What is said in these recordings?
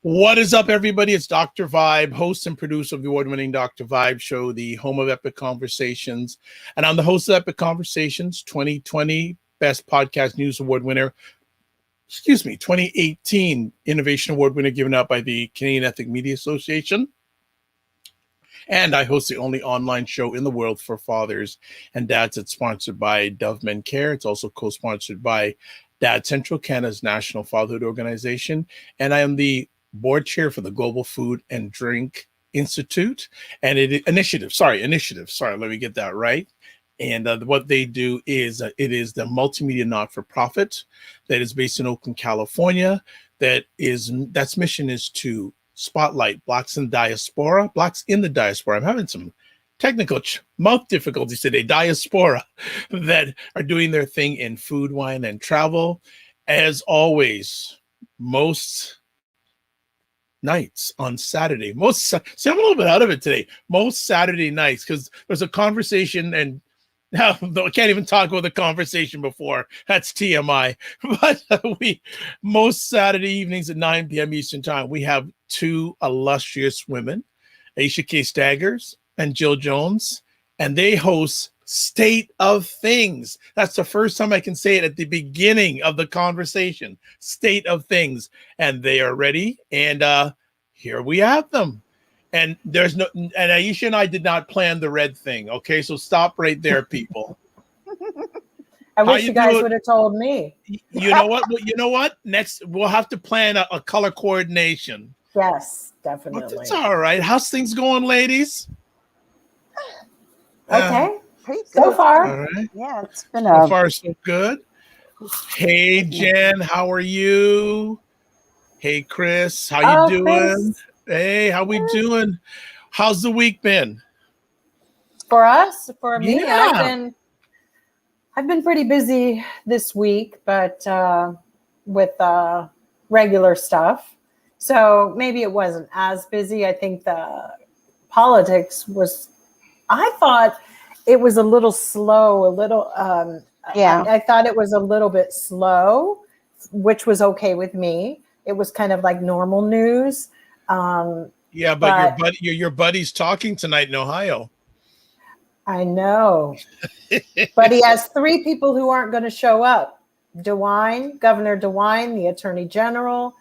What is up, everybody? It's Dr. Vibe, host and producer of the award-winning Dr. Vibe show, the home of Epic Conversations. And I'm the host of Epic Conversations, 2020 Best Podcast News Award winner. 2018 Innovation Award winner given out by the Canadian Ethnic Media Association. And I host the only online show in the world for fathers and dads. It's sponsored by Dove Men Care. It's also co-sponsored by Dad Central, Canada's national fatherhood organization. And I am the board chair for the Global Food and Drink Institute and initiative. Sorry, let me get that right. And what they do is it is the multimedia not-for-profit that is based in Oakland, California. That's mission is to spotlight Blacks in the diaspora. I'm having some technical mouth difficulties today. Diaspora that are doing their thing in food, wine, and travel. As always, most nights on Saturday. I'm a little bit out of it today. Most Saturday nights, because there's a conversation, and now I can't even talk about the conversation before. That's TMI. But most Saturday evenings at 9 p.m. Eastern Time, we have two illustrious women, Aisha K. Staggers and Jill Jones, and they host State of Things. That's the first time I can say it at the beginning of the conversation. State of Things. And they are ready. And here we have them. And Aisha and I did not plan the red thing. Okay, so stop right there, people. I wish you guys would have told me. You know what? Next, we'll have to plan a color coordination. Yes, definitely. It's all right. How's things going, ladies? Okay. So far. All right. Yeah, it's been so far so good. Hey Jen, how are you? Hey Chris, how you doing? Chris. Hey, how we doing? How's the week been? For us, for me, yeah. I've been pretty busy this week, but with regular stuff. So maybe it wasn't as busy. I think the politics was, I thought it was a little slow, I thought it was a little bit slow, which was okay with me. It was kind of like normal news. But your buddy's talking tonight in Ohio. I know. But he has three people who aren't going to show up. Governor DeWine, the Attorney General,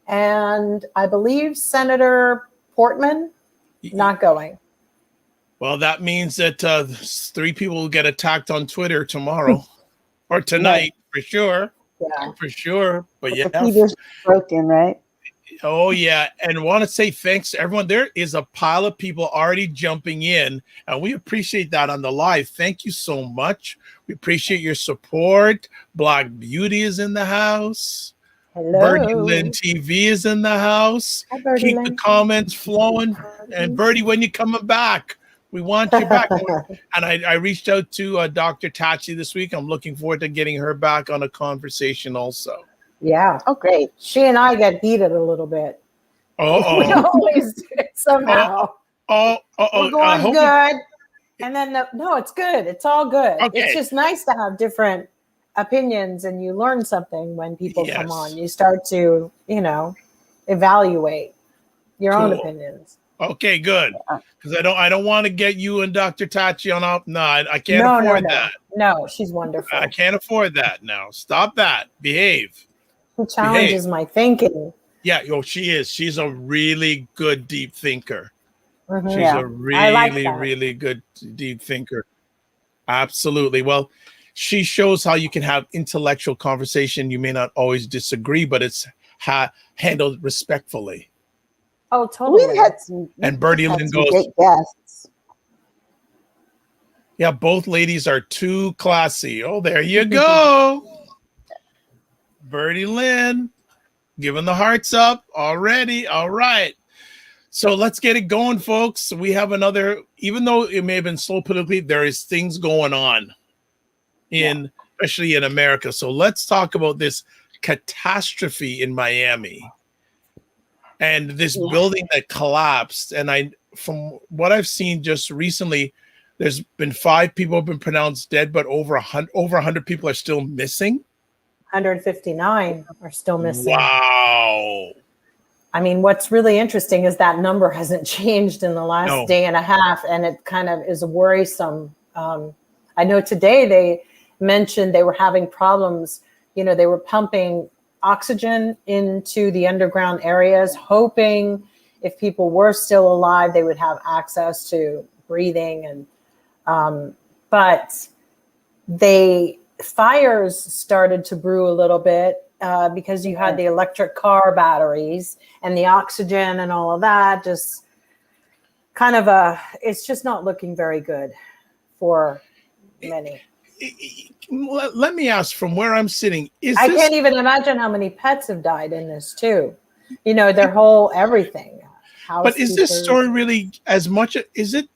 and I believe Senator Portman not going. Well, that means that three people will get attacked on Twitter tomorrow or tonight, for sure. Yeah, for sure. But the feeder's broken, right? Oh, yeah. And want to say thanks to everyone. There is a pile of people already jumping in, and we appreciate that on the live. Thank you so much. We appreciate your support. Black Beauty is in the house. Hello. Birdie Lynn TV is in the house. Hi, Keep the comments flowing. And Birdie, when you coming back? We want you back. And I reached out to Dr. Tachi this week. I'm looking forward to getting her back on a conversation also. Yeah. Oh, great. She and I get heated a little bit. Oh, we always do it somehow. We're going good. And then, no, it's good. It's all good. Okay. It's just nice to have different opinions, and you learn something when people come on. You start to, evaluate your own opinions. Okay, good. Because I don't want to get you and Dr. Tachi on up. No, I can't afford that. No, she's wonderful. I can't afford that now. Stop that. Behave. Who challenges my thinking. Yeah, she is. She's a really good deep thinker. Mm-hmm. She's a really good deep thinker. Absolutely. Well, she shows how you can have intellectual conversation. You may not always disagree, but it's handled respectfully. Oh, totally. We've had some, and Birdie Lynn goes, great guests. Yeah, both ladies are too classy. Oh, there you go. Birdie Lynn, giving the hearts up already. All right. So let's get it going, folks. We have another, even though it may have been slow politically, there is things going on especially in America. So let's talk about this catastrophe in Miami and this building that collapsed. And from what I've seen just recently, there's been 5 people have been pronounced dead, but over 100 people are still missing. 159 are still missing. Wow. I mean, what's really interesting is that number hasn't changed in the last No. day and a half, and it kind of is worrisome. I know today they mentioned they were having problems. You know, they were pumping oxygen into the underground areas, hoping if people were still alive, they would have access to breathing. And but fires started to brew a little bit because you had the electric car batteries and the oxygen and all of that. Just kind of it's just not looking very good for many. Let me ask, from where I'm sitting, I can't even imagine how many pets have died in this too. You know, their whole everything. But is this story really as much? Is it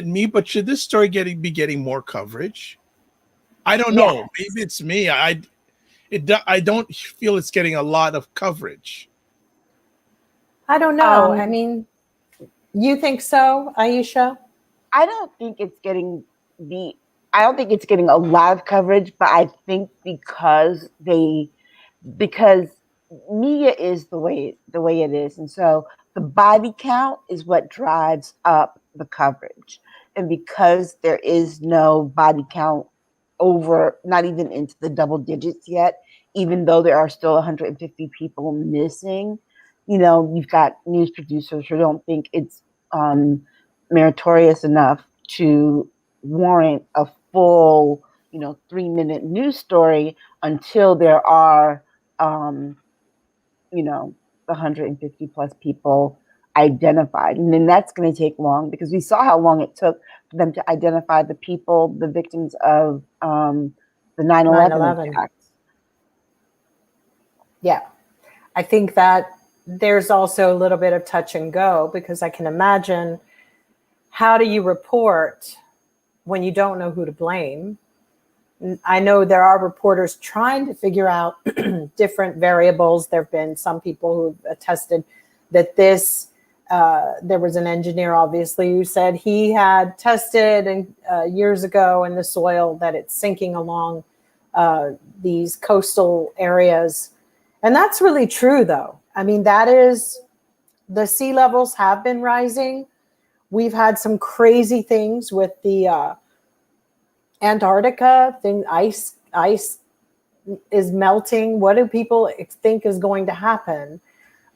me? But should this story be getting more coverage? I don't know. Yes. Maybe it's me. I don't feel it's getting a lot of coverage. I don't know. I mean, you think so, Aisha? I don't think it's getting a lot of coverage, but I think because media is the way it is, and so the body count is what drives up the coverage. And because there is no body count over, not even into the double digits yet, even though there are still 150 people missing, you've got news producers who don't think it's meritorious enough to warrant a full 3-minute news story until there are the 150 plus people identified. And then that's going to take long, because we saw how long it took for them to identify the victims of the 9/11 attacks. Yeah. I think that there's also a little bit of touch and go, because I can imagine, how do you report when you don't know who to blame? I know there are reporters trying to figure out different variables. There have been some people who attested that there was an engineer, obviously, who said he had tested years ago in the soil that it's sinking along these coastal areas. And that's really true, though. I mean, the sea levels have been rising. We've had some crazy things with the Antarctica thing. Ice is melting. What do people think is going to happen?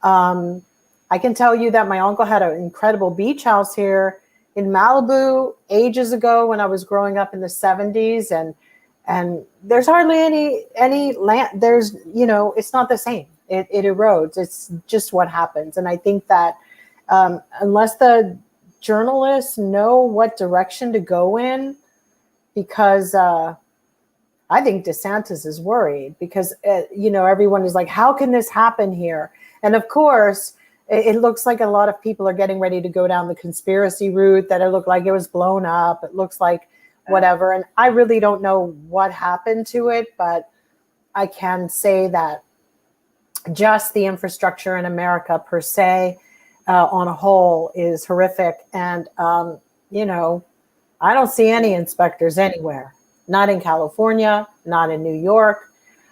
I can tell you that my uncle had an incredible beach house here in Malibu ages ago when I was growing up in the 70s, and there's hardly any land. There's, it's not the same. It erodes. It's just what happens. And I think that unless the journalists know what direction to go in, because I think DeSantis is worried, because, everyone is like, how can this happen here? And of course, it looks like a lot of people are getting ready to go down the conspiracy route, that it looked like it was blown up. It looks like whatever. And I really don't know what happened to it, but I can say that just the infrastructure in America per se, on a whole, is horrific. And, I don't see any inspectors anywhere, not in California, not in New York.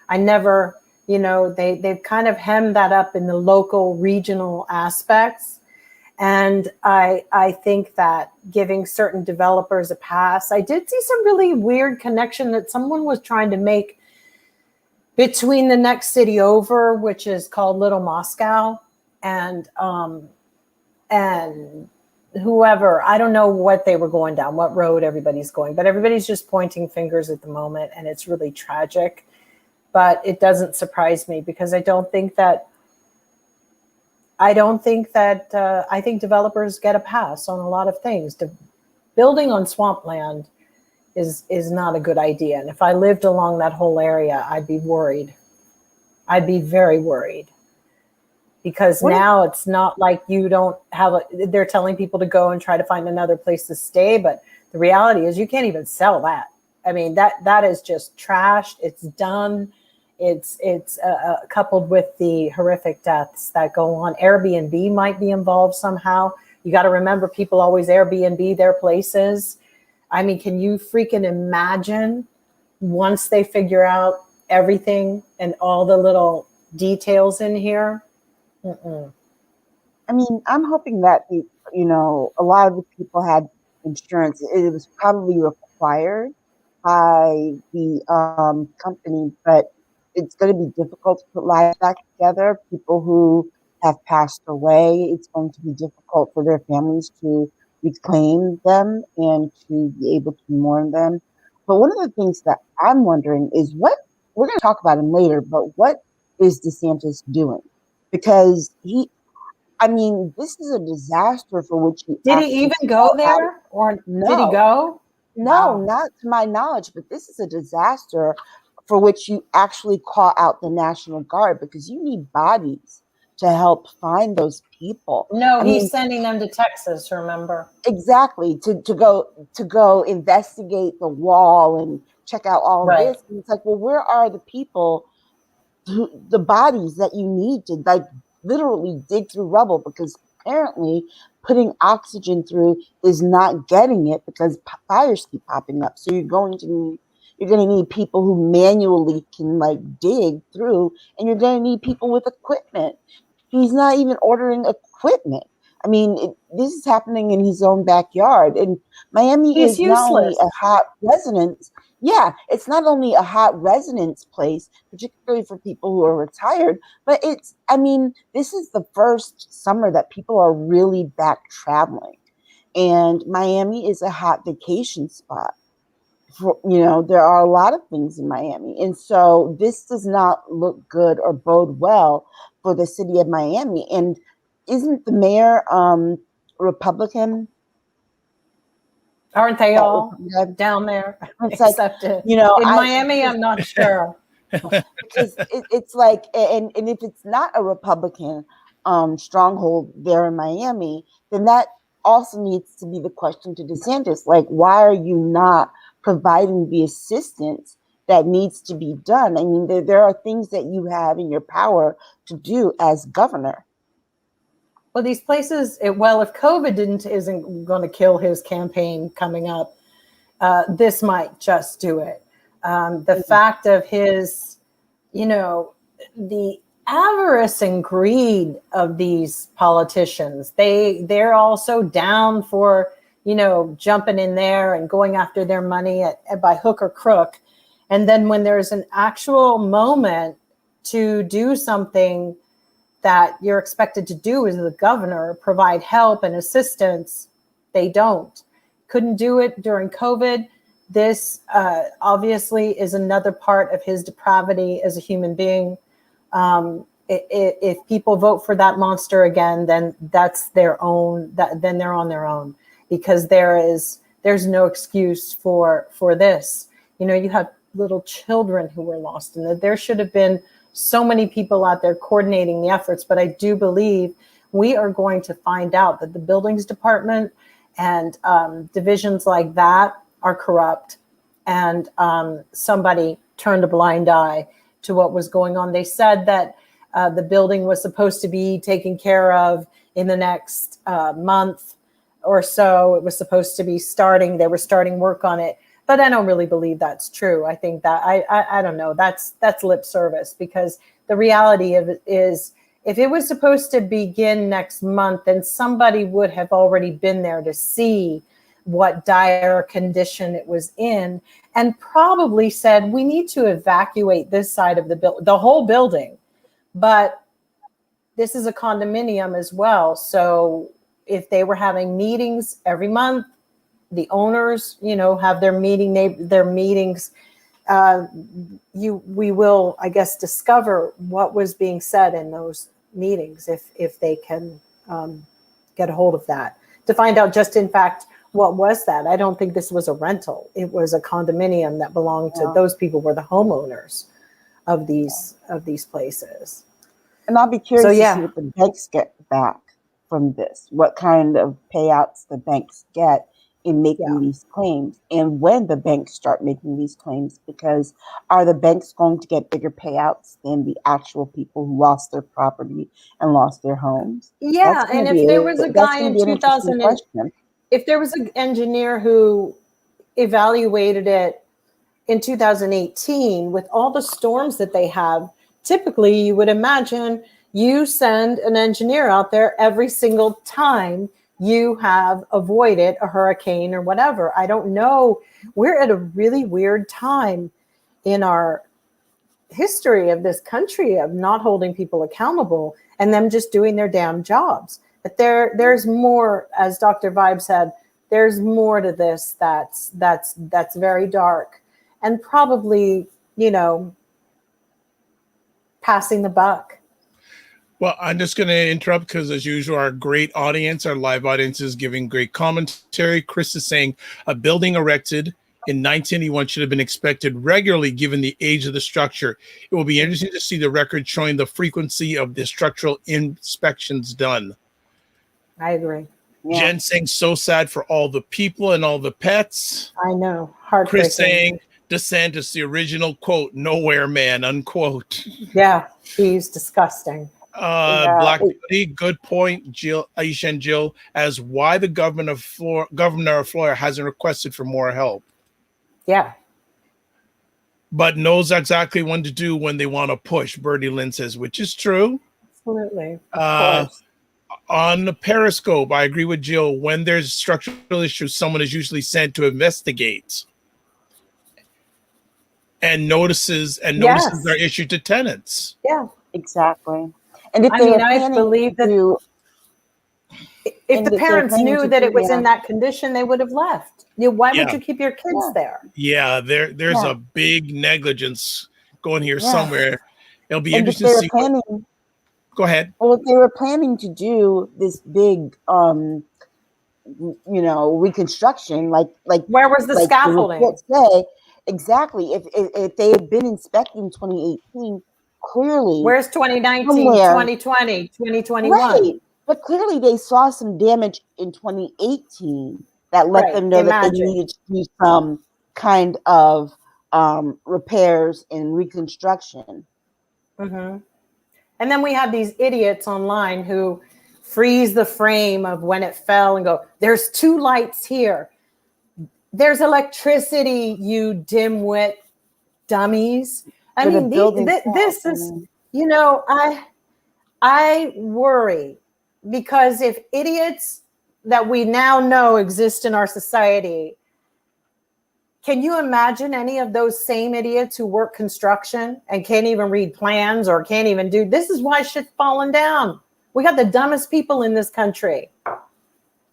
I never, they've kind of hemmed that up in the local, regional aspects. And I think that giving certain developers a pass, I did see some really weird connection that someone was trying to make between the next city over, which is called Little Moscow, and whoever, I don't know what they were going down, what road everybody's going, but everybody's just pointing fingers at the moment, and it's really tragic. But it doesn't surprise me, because I think developers get a pass on a lot of things. Building on swampland is not a good idea. And if I lived along that whole area, I'd be worried. I'd be very worried. Because now it's not like you don't have they're telling people to go and try to find another place to stay. But the reality is you can't even sell that. I mean, that is just trashed. It's done. It's coupled with the horrific deaths that go on. Airbnb might be involved somehow. You got to remember, people always Airbnb their places. I mean, can you freaking imagine, once they figure out everything and all the little details in here, Mm-mm. I mean, I'm hoping that a lot of the people had insurance. It was probably required by the company, but it's going to be difficult to put lives back together. People who have passed away, it's going to be difficult for their families to reclaim them and to be able to mourn them. But one of the things that I'm wondering is what we're going to talk about him later, but what is DeSantis doing? Because I mean, this is a disaster for which you Did he actually even go call out. there, or did he No, go? no, Wow. not to my knowledge, but this is a disaster for which you actually call out the National Guard because you need bodies to help find those people. No, I he's mean, sending them to Texas, remember? exactly to go investigate the wall and check out all of Right. this. And it's like, well, where are the people the bodies that you need to like literally dig through rubble because apparently putting oxygen through is not getting it because fires keep popping up. So you're going to need people who manually can like dig through, and you're going to need people with equipment. He's not even ordering equipment. I mean, this is happening in his own backyard, and Miami He's is not only useless. a hot residence. Yeah, it's not only a hot residence place, particularly for people who are retired, but I mean, this is the first summer that people are really back traveling. And Miami is a hot vacation spot. There are a lot of things in Miami. And so this does not look good or bode well for the city of Miami. And isn't the mayor Republican? Aren't they That all Republican? down there? It's like, Except in I Miami, I'm not sure. because it's like, and if it's not a Republican stronghold there in Miami, then that also needs to be the question to DeSantis. Like, why are you not providing the assistance that needs to be done? I mean, there are things that you have in your power to do as governor. Well, these places, well, if COVID isn't going to kill his campaign coming up, this might just do it. The fact of his, the avarice and greed of these politicians, they're also down for, jumping in there and going after their money by hook or crook. And then when there's an actual moment to do something that you're expected to do as the governor, provide help and assistance, they don't. Couldn't do it during COVID. This obviously is another part of his depravity as a human being. If people vote for that monster again, then that's their own. Then they're on their own, because there's no excuse for this. You have little children who were lost, and there should have been so many people out there coordinating the efforts. But I do believe we are going to find out that the buildings department and divisions like that are corrupt, and somebody turned a blind eye to what was going on. They said that the building was supposed to be taken care of in the next month or so. It was supposed to be they were starting work on it. But I don't really believe that's true. I think that I don't know. That's lip service, because the reality of it is, if it was supposed to begin next month, then somebody would have already been there to see what dire condition it was in, and probably said, we need to evacuate this side of the whole building. But this is a condominium as well. So if they were having meetings every month, the owners, have their meetings. We will, I guess, discover what was being said in those meetings if they can get a hold of that, to find out just in fact what was that. I don't think this was a rental. It was a condominium that belonged to those people, were the homeowners of these places. And I'll be curious So, to yeah. see what the banks get back from this, what kind of payouts the banks get in making these claims, and when the banks start making these claims, because are the banks going to get bigger payouts than the actual people who lost their property and lost their homes? Yeah, and if there was a guy in 2000, if there was an engineer who evaluated it in 2018 with all the storms that they have, typically you would imagine, You send an engineer out there every single time you have avoided a hurricane or whatever. I don't know. We're at a really weird time in our history of this country of not holding people accountable and them just doing their damn jobs. But there's more, as Dr. Vibe said, there's more to this that's very dark and probably, passing the buck. Well, I'm just going to interrupt because, as usual, our great audience, our live audience is giving great commentary. Chris is saying a building erected in 1981 should have been inspected regularly given the age of the structure. It will be interesting to see the record showing the frequency of the structural inspections done. I agree. Yeah. Jen saying so sad for all the people and all the pets. I know. Heartbreaking. Chris saying DeSantis, the original quote, nowhere man, unquote. Yeah, he's disgusting. Black Beauty, good point, Jill, Aisha and Jill, as why the governor of Florida hasn't requested for more help. Yeah. But knows exactly when to do when they want to push, Birdie Lynn says, which is true. Absolutely. On the Periscope, I agree with Jill. When there's structural issues, someone is usually sent to investigate. And notices are issued to tenants. Yeah. Exactly. And if I believe that if the parents knew that it was in that condition, they would have left. Why would you keep your kids there? Yeah, there's a big negligence going here somewhere. It'll be interesting to see. Go ahead. Well, if they were planning to do this big, reconstruction, like where was the scaffolding? Exactly. If they had been inspecting 2018, clearly. Where's 2019, 2020, 2021? Right. But clearly they saw some damage in 2018 that let them know that they needed to do some kind of repairs and reconstruction. Mm-hmm. And then we have these idiots online who freeze the frame of when it fell and go, there's 2 lights here. There's electricity, you dimwit dummies. I mean, this is, I worry because if idiots that we now know exist in our society, can you imagine any of those same idiots who work construction and can't even read plans or can't even do, this is why shit's falling down. We got the dumbest people in this country.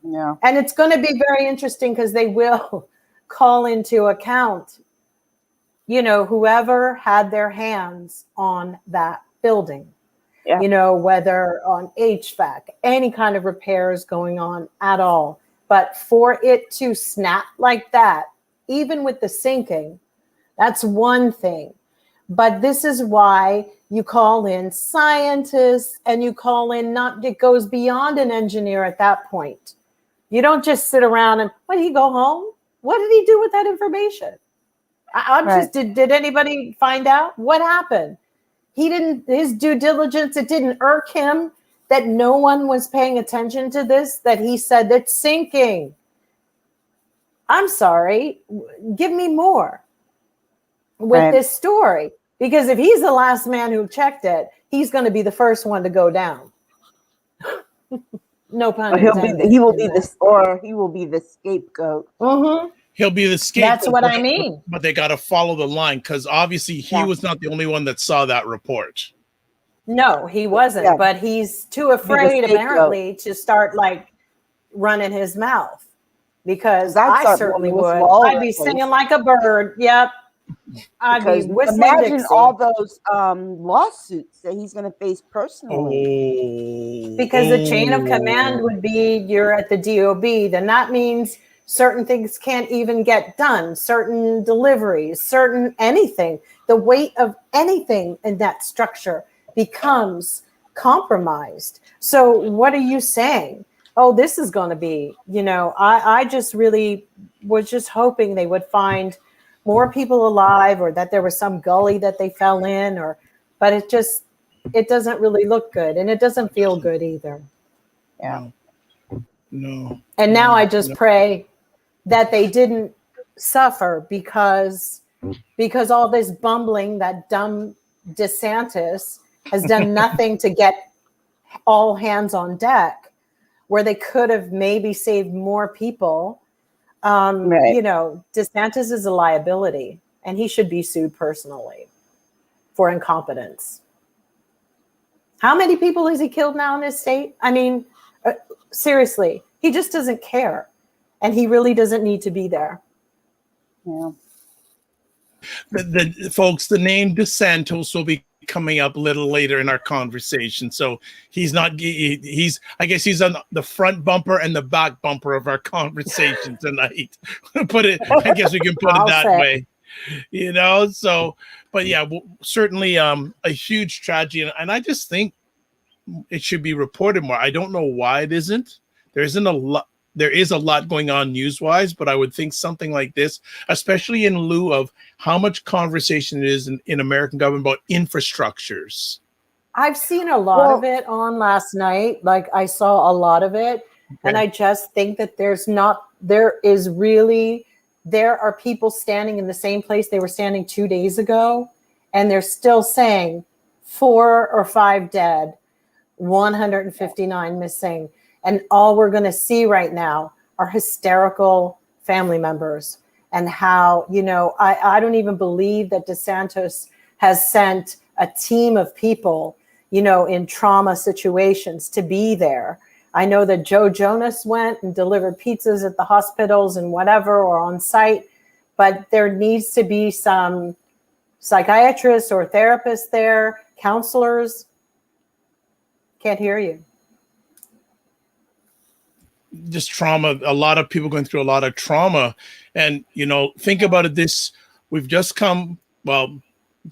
Yeah. And it's going to be very interesting because they will call into account, whoever had their hands on that building, whether on HVAC, any kind of repairs going on at all. But for it to snap like that, even with the sinking, that's one thing. But this is why you call in scientists and you call in it goes beyond an engineer at that point. You don't just sit around and, did he go home? What did he do with that information? Did anybody find out what happened? His due diligence, it didn't irk him that no one was paying attention to this, that he said that's sinking. I'm sorry, give me more with this story. Because if he's the last man who checked it, he's going to be the first one to go down. No pun intended. He will be the scapegoat. Mm-hmm. He'll be the scapegoat. That's what I mean. But they got to follow the line because obviously he was not the only one that saw that report. No, he wasn't. Yeah. But he's too afraid, apparently, to start running his mouth. Because I certainly would. I'd be singing like a bird. Yep. I'd be whistling imagine Dixie. all those lawsuits that he's going to face personally. Because the chain of command would be you're at the DOB. Then that means certain things can't even get done. Certain deliveries, certain anything. The weight of anything in that structure becomes compromised. So what are you saying? Oh, this is going to be, I just really was just hoping they would find more people alive or that there was some gully that they fell in but it doesn't really look good and it doesn't feel good either. Yeah. No. And now I just pray that they didn't suffer because all this bumbling that dumb DeSantis has done nothing to get all hands on deck, where they could have maybe saved more people. Right. You know, DeSantis is a liability, and he should be sued personally for incompetence. How many people has he killed now in this state? I mean, seriously, he just doesn't care, and he really doesn't need to be there. Yeah. The folks, the name DeSantis will be coming up a little later in our conversation. So he's not, he's, I guess he's on the front bumper and the back bumper of our conversation tonight. Put it, I guess we can put it that way, you know? So, but yeah, certainly a huge tragedy. And I just think it should be reported more. I don't know why it isn't. There isn't a lot. There is a lot going on news-wise, but I would think something like this, especially in lieu of how much conversation it is in American government about infrastructures. I've seen a lot of it on last night. Like, I saw a lot of it. Okay. And I just think that there are people standing in the same place they were standing 2 days ago, and they're still saying 4 or 5 dead, 159 missing. And all we're going to see right now are hysterical family members, and how, you know, I don't even believe that DeSantis has sent a team of people, you know, in trauma situations to be there. I know that Joe Jonas went and delivered pizzas at the hospitals and whatever, or on site, but there needs to be some psychiatrists or therapists there, counselors. Can't hear you. Just trauma, a lot of people going through a lot of trauma. And, you know, think about it, we've just come, well,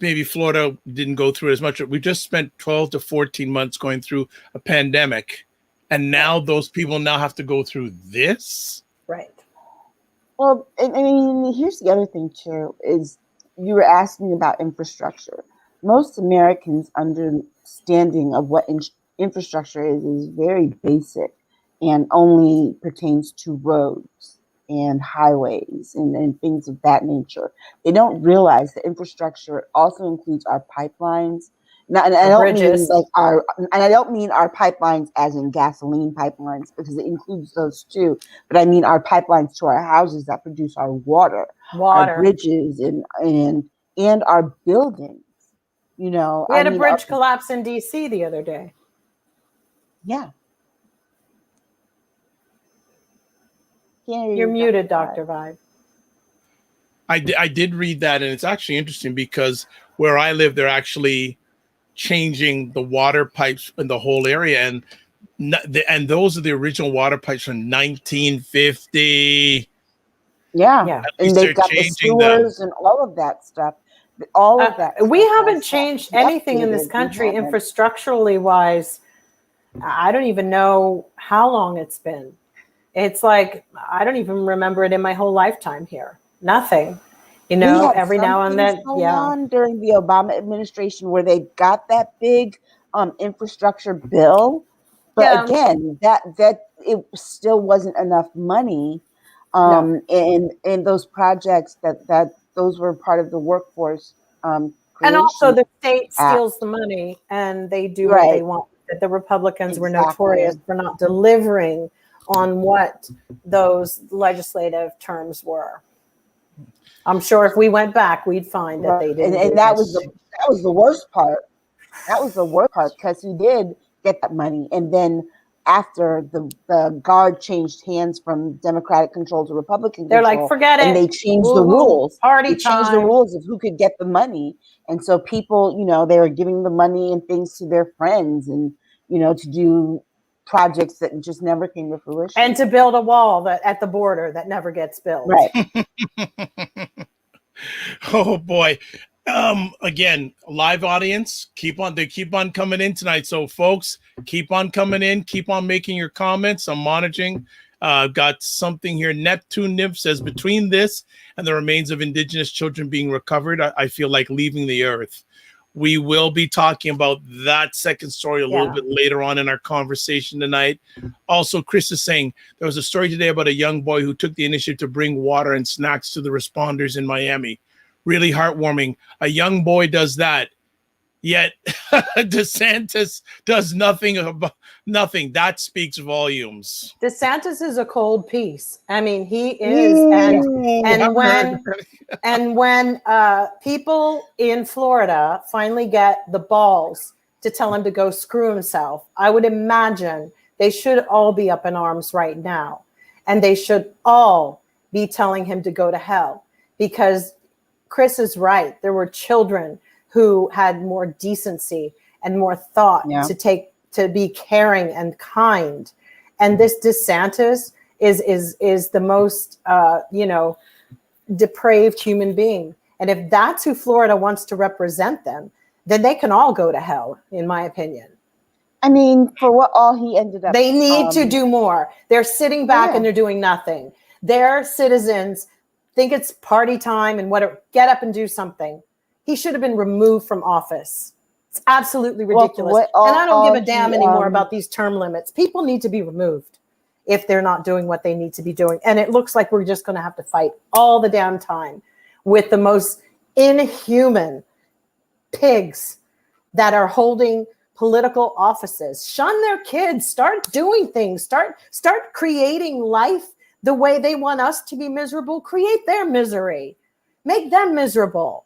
maybe Florida didn't go through as much. We just spent 12 to 14 months going through a pandemic. And now those people now have to go through this. Right. Well, I mean, here's the other thing too, is you were asking about infrastructure. Most Americans' understanding of what infrastructure is very basic, and only pertains to roads and highways and things of that nature. They don't realize that infrastructure also includes our pipelines. Now, and I don't mean our pipelines as in gasoline pipelines, because it includes those too. But I mean our pipelines to our houses that produce our water, our bridges, and our buildings. You know, we had a bridge collapse in DC the other day. Yeah. You're muted, Dr. Vibe. I did read that, and it's actually interesting because where I live, they're actually changing the water pipes in the whole area, and those are the original water pipes from 1950. Yeah. And they've got the sewers and all of that stuff. All of that. We haven't changed anything in this country infrastructurally wise. I don't even know how long it's been. It's like, I don't even remember it in my whole lifetime here. Nothing, you know, every now and then. On during the Obama administration where they got that big infrastructure bill. But again, that it still wasn't enough money. And those projects that those were part of the workforce. And also the state steals the money and they do what they want. That the Republicans were notorious for not delivering on what those legislative terms were. I'm sure if we went back, we'd find that they didn't. And that was the worst part. That was the worst part, because he did get that money, and then after the guard changed hands from Democratic control to Republican control, they're like, forget it. And they changed the rules. Party they changed the rules of who could get the money, and so people, you know, they were giving the money and things to their friends, and you know, to do projects that just never came to fruition, and to build a wall that at the border that never gets built. Right. Oh boy. Again, live audience, keep on coming in tonight. So folks, keep on coming in, keep on making your comments. I'm monitoring. Got something here. Neptune Nymph says, between this and the remains of indigenous children being recovered, I feel like leaving the earth. We will be talking about that second story a little bit later on in our conversation tonight. Also, Chris is saying there was a story today about a young boy who took the initiative to bring water and snacks to the responders in Miami. Really heartwarming. A young boy does that. Yet DeSantis does nothing about nothing. That speaks volumes. DeSantis is a cold piece. I mean, he is, and when people in Florida finally get the balls to tell him to go screw himself, I would imagine they should all be up in arms right now, and they should all be telling him to go to hell, because Chris is right. There were children who had more decency and more thought to be caring and kind. And this DeSantis is the most, depraved human being. And if that's who Florida wants to represent them, then they can all go to hell, in my opinion. I mean, for what all he ended up. They need to do more. They're sitting back and they're doing nothing. Their citizens think it's party time and whatever. Get up and do something. He should have been removed from office. It's absolutely ridiculous. And I don't give a damn anymore about these term limits. People need to be removed if they're not doing what they need to be doing. And it looks like we're just going to have to fight all the damn time with the most inhuman pigs that are holding political offices. Shun their kids. Start doing things. Start creating life the way they want us to be miserable. Create their misery. Make them miserable.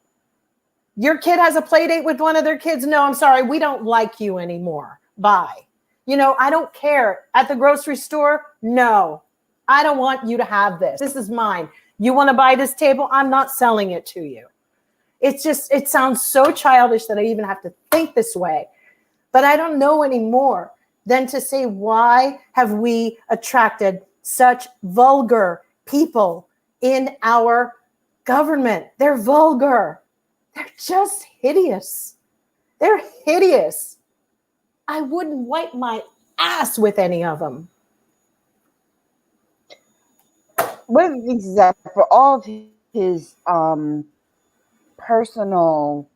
Your kid has a play date with one of their kids. No, I'm sorry. We don't like you anymore. Bye. I don't care. At the grocery store, no. I don't want you to have this. This is mine. You want to buy this table? I'm not selling it to you. It sounds so childish that I even have to think this way. But I don't know anymore than to say, why have we attracted such vulgar people in our government? They're vulgar. They're just hideous. They're hideous. I wouldn't wipe my ass with any of them. One of the things is that for all of his personal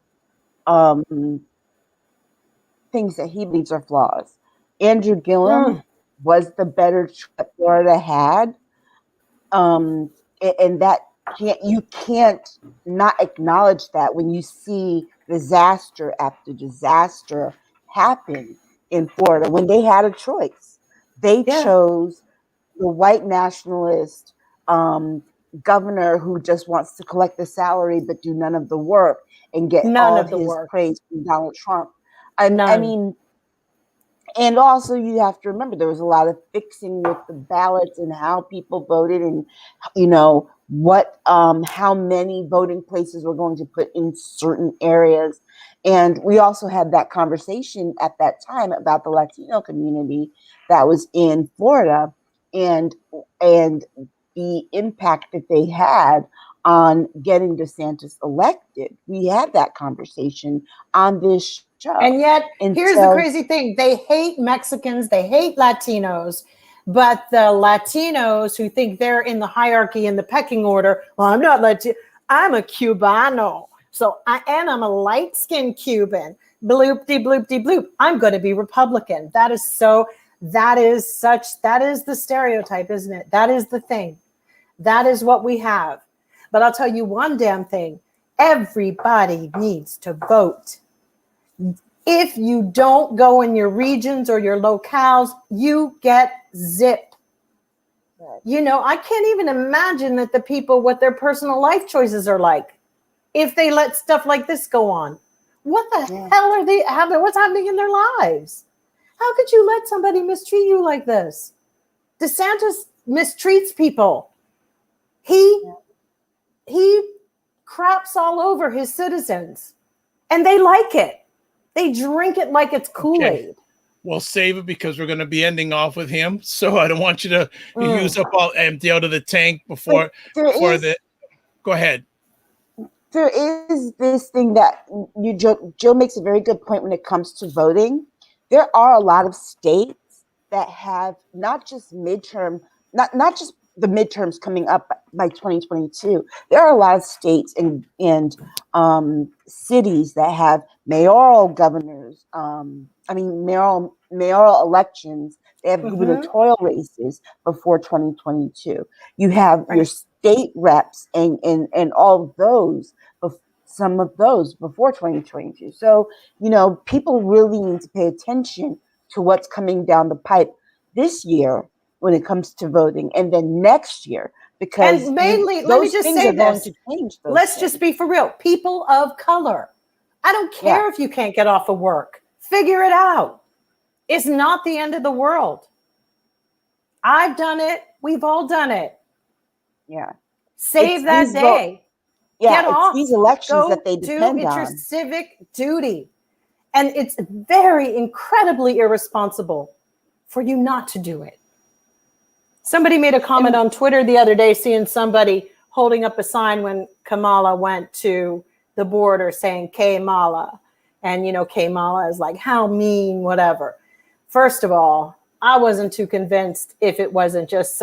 things that he believes are flaws, Andrew Gillum was the better choice that Florida had. And that you can't not acknowledge that when you see disaster after disaster happen in Florida. When they had a choice, they chose the white nationalist governor who just wants to collect the salary but do none of the work and get all of his praise from Donald Trump. I mean, and also you have to remember there was a lot of fixing with the ballots and how people voted, and what how many voting places we're going to put in certain areas. And we also had that conversation at that time about the Latino community that was in Florida and the impact that they had on getting DeSantis elected. We had that conversation on this show. And yet, here's the crazy thing. They hate Mexicans. They hate Latinos. But the Latinos who think they're in the hierarchy in the pecking order, well, I'm not Latino. I'm a Cubano. So I'm a light-skinned Cuban. Bloop-de-bloop-de-bloop. I'm going to be Republican. That is the stereotype, isn't it? That is the thing. That is what we have. But I'll tell you one damn thing. Everybody needs to vote. If you don't go in your regions or your locales, you get zipped. I can't even imagine that the people, what their personal life choices are like, if they let stuff like this go on. What the hell are they having? What's happening in their lives? How could you let somebody mistreat you like this? DeSantis mistreats people. He craps all over his citizens, and they like it. They drink it like it's Kool-Aid. Okay. We'll save it because we're going to be ending off with him. So I don't want you to use up all empty out of the tank before the. Go ahead. There is this thing that Jill makes a very good point when it comes to voting. There are a lot of states that have not just not just the midterms coming up by 2022. There are a lot of states and cities that have mayoral governors. Mayoral elections. They have gubernatorial races before 2022. You have your state reps and all of those some of those before 2022. So, people really need to pay attention to what's coming down the pipe this year when it comes to voting, and then next year, because and mainly, let me those just things say are going this. to change. Let's just be for real. People of color. I don't care if you can't get off of work. Figure it out. It's not the end of the world. I've done it. We've all done it. Yeah. Save It's that day. Get off. These elections Go that they depend it's on. your civic duty. And it's very incredibly irresponsible for you not to do it. Somebody made a comment on Twitter the other day, seeing somebody holding up a sign when Kamala went to the border saying Kamala. And, Kamala is like, how mean, whatever. First of all, I wasn't too convinced if it wasn't just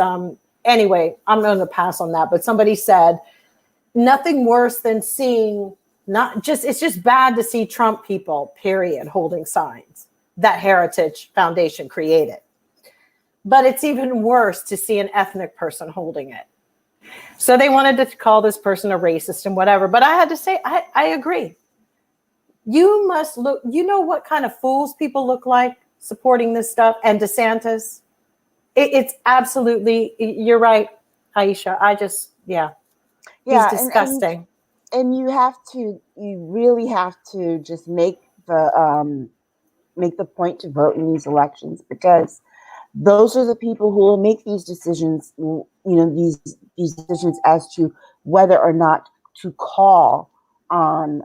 anyway, I'm going to pass on that. But somebody said, nothing worse than seeing, it's just bad to see Trump people, period, holding signs that Heritage Foundation created. But it's even worse to see an ethnic person holding it. So they wanted to call this person a racist and whatever. But I had to say, I agree. You must look, what kind of fools people look like supporting this stuff. And DeSantis, it's absolutely, you're right, Aisha. He's disgusting. And you really have to just make the point to vote in these elections, because those are the people who will make these decisions, these decisions as to whether or not to call on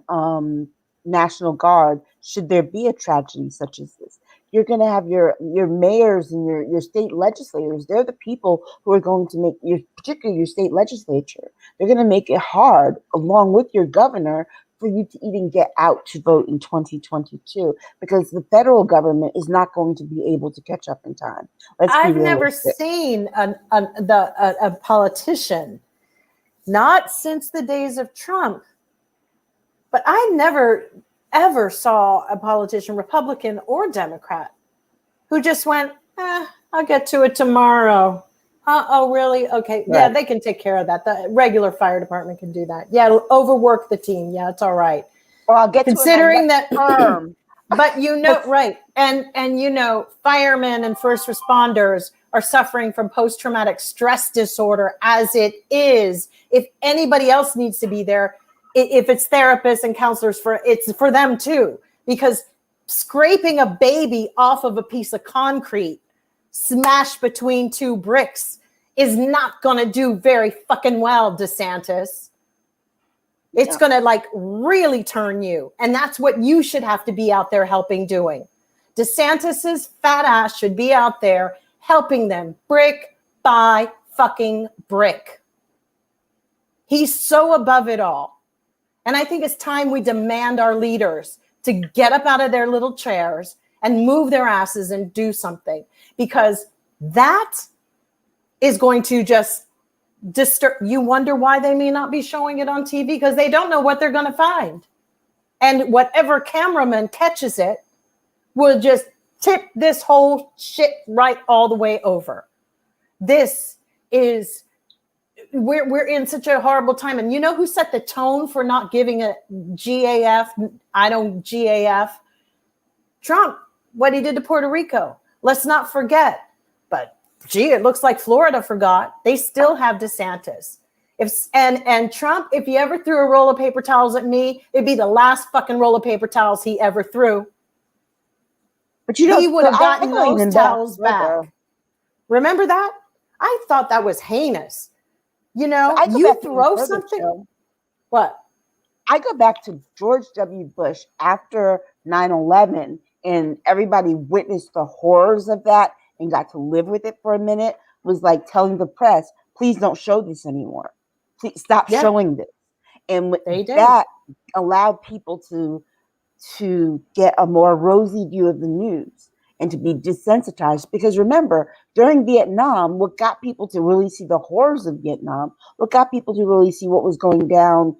National Guard should there be a tragedy such as this. You're going to have your mayors and your state legislators. They're the people who are going to make particularly your state legislature. They're going to make it hard, along with your governor, for you to even get out to vote in 2022, because the federal government is not going to be able to catch up in time. I've never seen a politician, not since the days of Trump, but I never ever saw a politician, Republican or Democrat, who just went, I'll get to it tomorrow. Oh, really? Okay. Right. Yeah, they can take care of that. The regular fire department can do that. Yeah, it'll overwork the team. Yeah, it's all right. Well, I'll get considering to it that but right. And firemen and first responders are suffering from post-traumatic stress disorder as it is. If anybody else needs to be there, if it's therapists and counselors, it's for them too, because scraping a baby off of a piece of concrete smashed between two bricks is not going to do very fucking well, DeSantis. It's going to really turn you. And that's what you should have to be out there helping doing. DeSantis's fat ass should be out there helping them brick by fucking brick. He's so above it all. And I think it's time we demand our leaders to get up out of their little chairs and move their asses and do something, because that is going to just disturb. You wonder why they may not be showing it on TV, because they don't know what they're going to find. And whatever cameraman catches it will just tip this whole shit right all the way over. We're in such a horrible time. And you know who set the tone for not giving a GAF? Trump, what he did to Puerto Rico. Let's not forget. But it looks like Florida forgot. They still have DeSantis. And Trump, if he ever threw a roll of paper towels at me, it'd be the last fucking roll of paper towels he ever threw. But he would have gotten those towels back. Remember that? I thought that was heinous. You throw something. What? I go back to George W. Bush after 9/11, and everybody witnessed the horrors of that and got to live with it for a minute, was like telling the press, please don't show this anymore. Please stop showing this. And that allowed people to get a more rosy view of the news and to be desensitized. Because remember, during Vietnam, what got people to really see the horrors of Vietnam, what got people to really see what was going down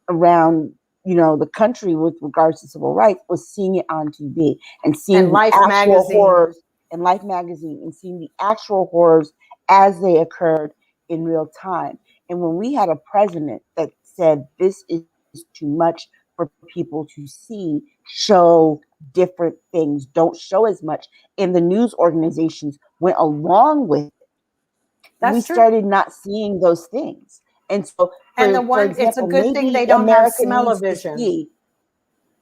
around, the country with regards to civil rights, was seeing it on TV and seeing Life magazine horrors and Life magazine, and seeing the actual horrors as they occurred in real time. And when we had a president that said this is too much, for people to see, show different things, don't show as much. And the news organizations went along with it. That's We true. started not seeing those things. And so, And for it's a example, good thing maybe they don't have America needs to smell-o-vision. see,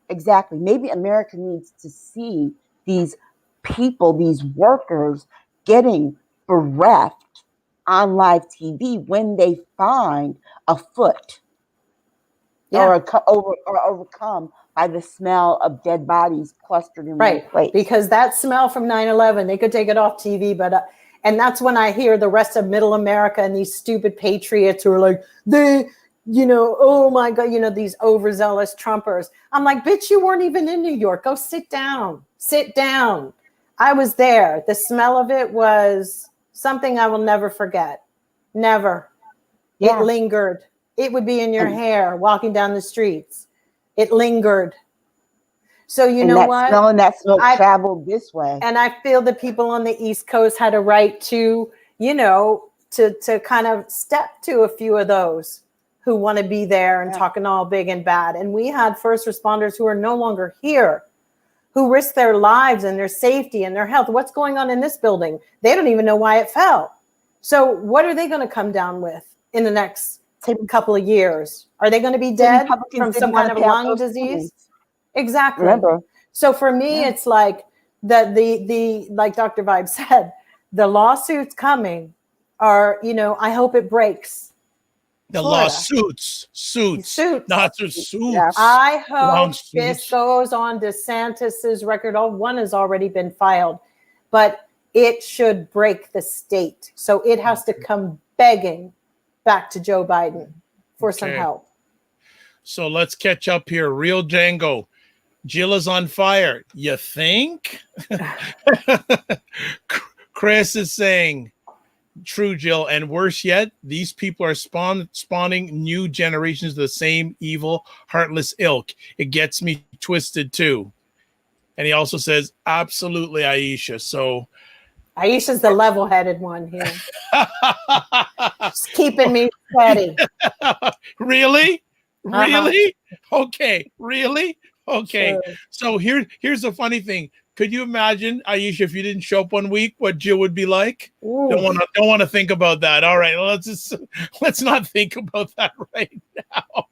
exactly, maybe America needs to see these people, these workers getting bereft on live TV when they find a foot Yeah. or overcome by the smell of dead bodies clustered in one Right. place. Because that smell from 9/11, they could take it off TV, but and that's when I hear the rest of middle America and these stupid patriots who are like, oh my God, these overzealous Trumpers. I'm like, bitch, you weren't even in New York. Go sit down. Sit down. I was there. The smell of it was something I will never forget. Never. Yeah. It lingered. It would be in your hair walking down the streets. It lingered. So you know what? Smell and that smoke traveled this way. And I feel the people on the East Coast had a right to, to kind of step to a few of those who want to be there and talking all big and bad. And we had first responders who are no longer here, who risked their lives and their safety and their health. What's going on in this building? They don't even know why it fell. So what are they going to come down with in the next couple of years? Are they going to be dead from some kind of lung disease? Exactly. Remember. So for me, it's like the like Dr. Vibe said, the lawsuits coming are, I hope it breaks. The Florida. suits, not the suits. Yeah. I hope this goes on DeSantis's record. One has already been filed, but it should break the state. So it has to come begging back to Joe Biden for some help. So let's catch up here. Real Django. Jill is on fire. You think? Chris is saying, true, Jill. And worse yet, these people are spawning new generations of the same evil, heartless ilk. It gets me twisted too. And he also says, absolutely, Aisha. So Aisha's the level-headed one here. Just keeping me steady. Really? Really? Okay. Really? Okay. Sure. So here's the funny thing. Could you imagine, Aisha, if you didn't show up 1 week, what Jill would be like? Ooh. Don't want to think about that. All right, let's not think about that right now.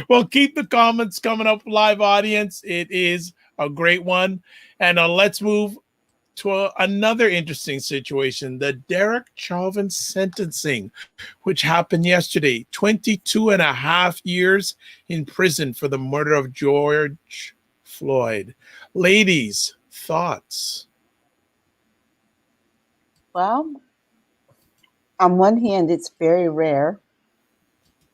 Well, keep the comments coming up, live audience. It is a great one, and let's move to another interesting situation, the Derek Chauvin sentencing, which happened yesterday. 22 and a half years in prison for the murder of George Floyd. Ladies, thoughts? Well, on one hand, it's very rare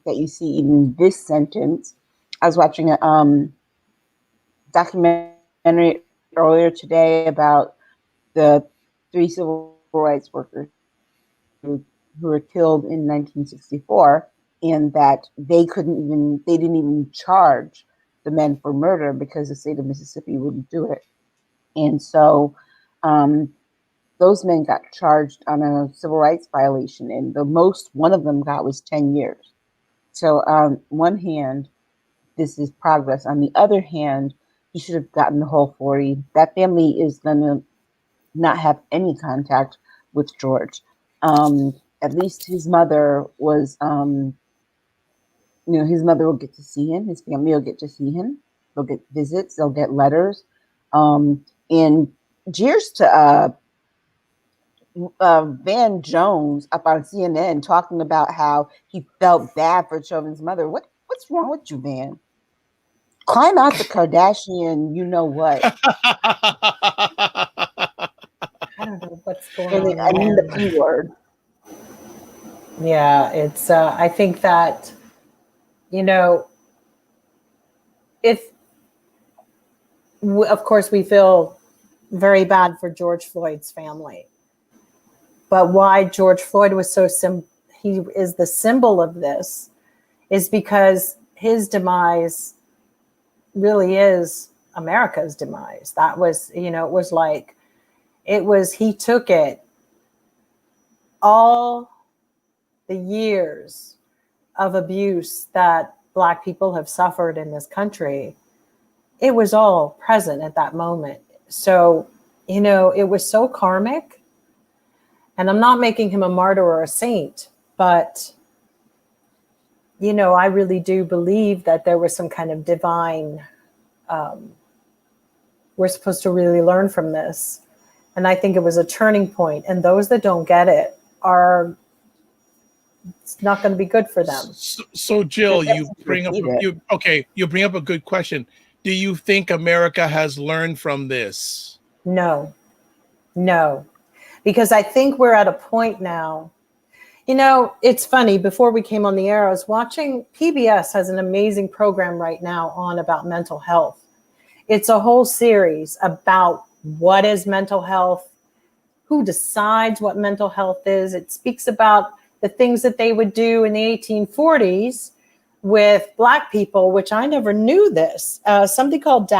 that you see even this sentence. I was watching a documentary earlier today about the 3 civil rights workers who were killed in 1964, and that they didn't even charge the men for murder because the state of Mississippi wouldn't do it. And so those men got charged on a civil rights violation, and the most one of them got was 10 years. So on one hand, this is progress. On the other hand, he should have gotten the whole 40. That family is going to not have any contact with George. At least his mother was, his mother will get to see him. His family will get to see him. They'll get visits. They'll get letters. And cheers to Van Jones up on CNN talking about how he felt bad for Chauvin's mother. What's wrong with you, Van? Climb out the Kardashian, you know what? I don't know what's going on. I mean the P word. Yeah, it's. I think that, of course, we feel very bad for George Floyd's family, but why George Floyd was he is the symbol of this, is because his demise really is America's demise. That was, he took it all the years of abuse that Black people have suffered in this country, it was all present at that moment. So, it was so karmic. And I'm not making him a martyr or a saint, but, I really do believe that there was some kind of divine, we're supposed to really learn from this. And I think it was a turning point. And those that don't get it it's not going to be good for them. So Jill, you bring up a good question. Do you think America has learned from this? No, because I think we're at a point now. It's funny, before we came on the air, I was watching, PBS has an amazing program right now on about mental health. It's a whole series about what is mental health, who decides what mental health is. It speaks about the things that they would do in the 1840s with Black people, which I never knew this. Something called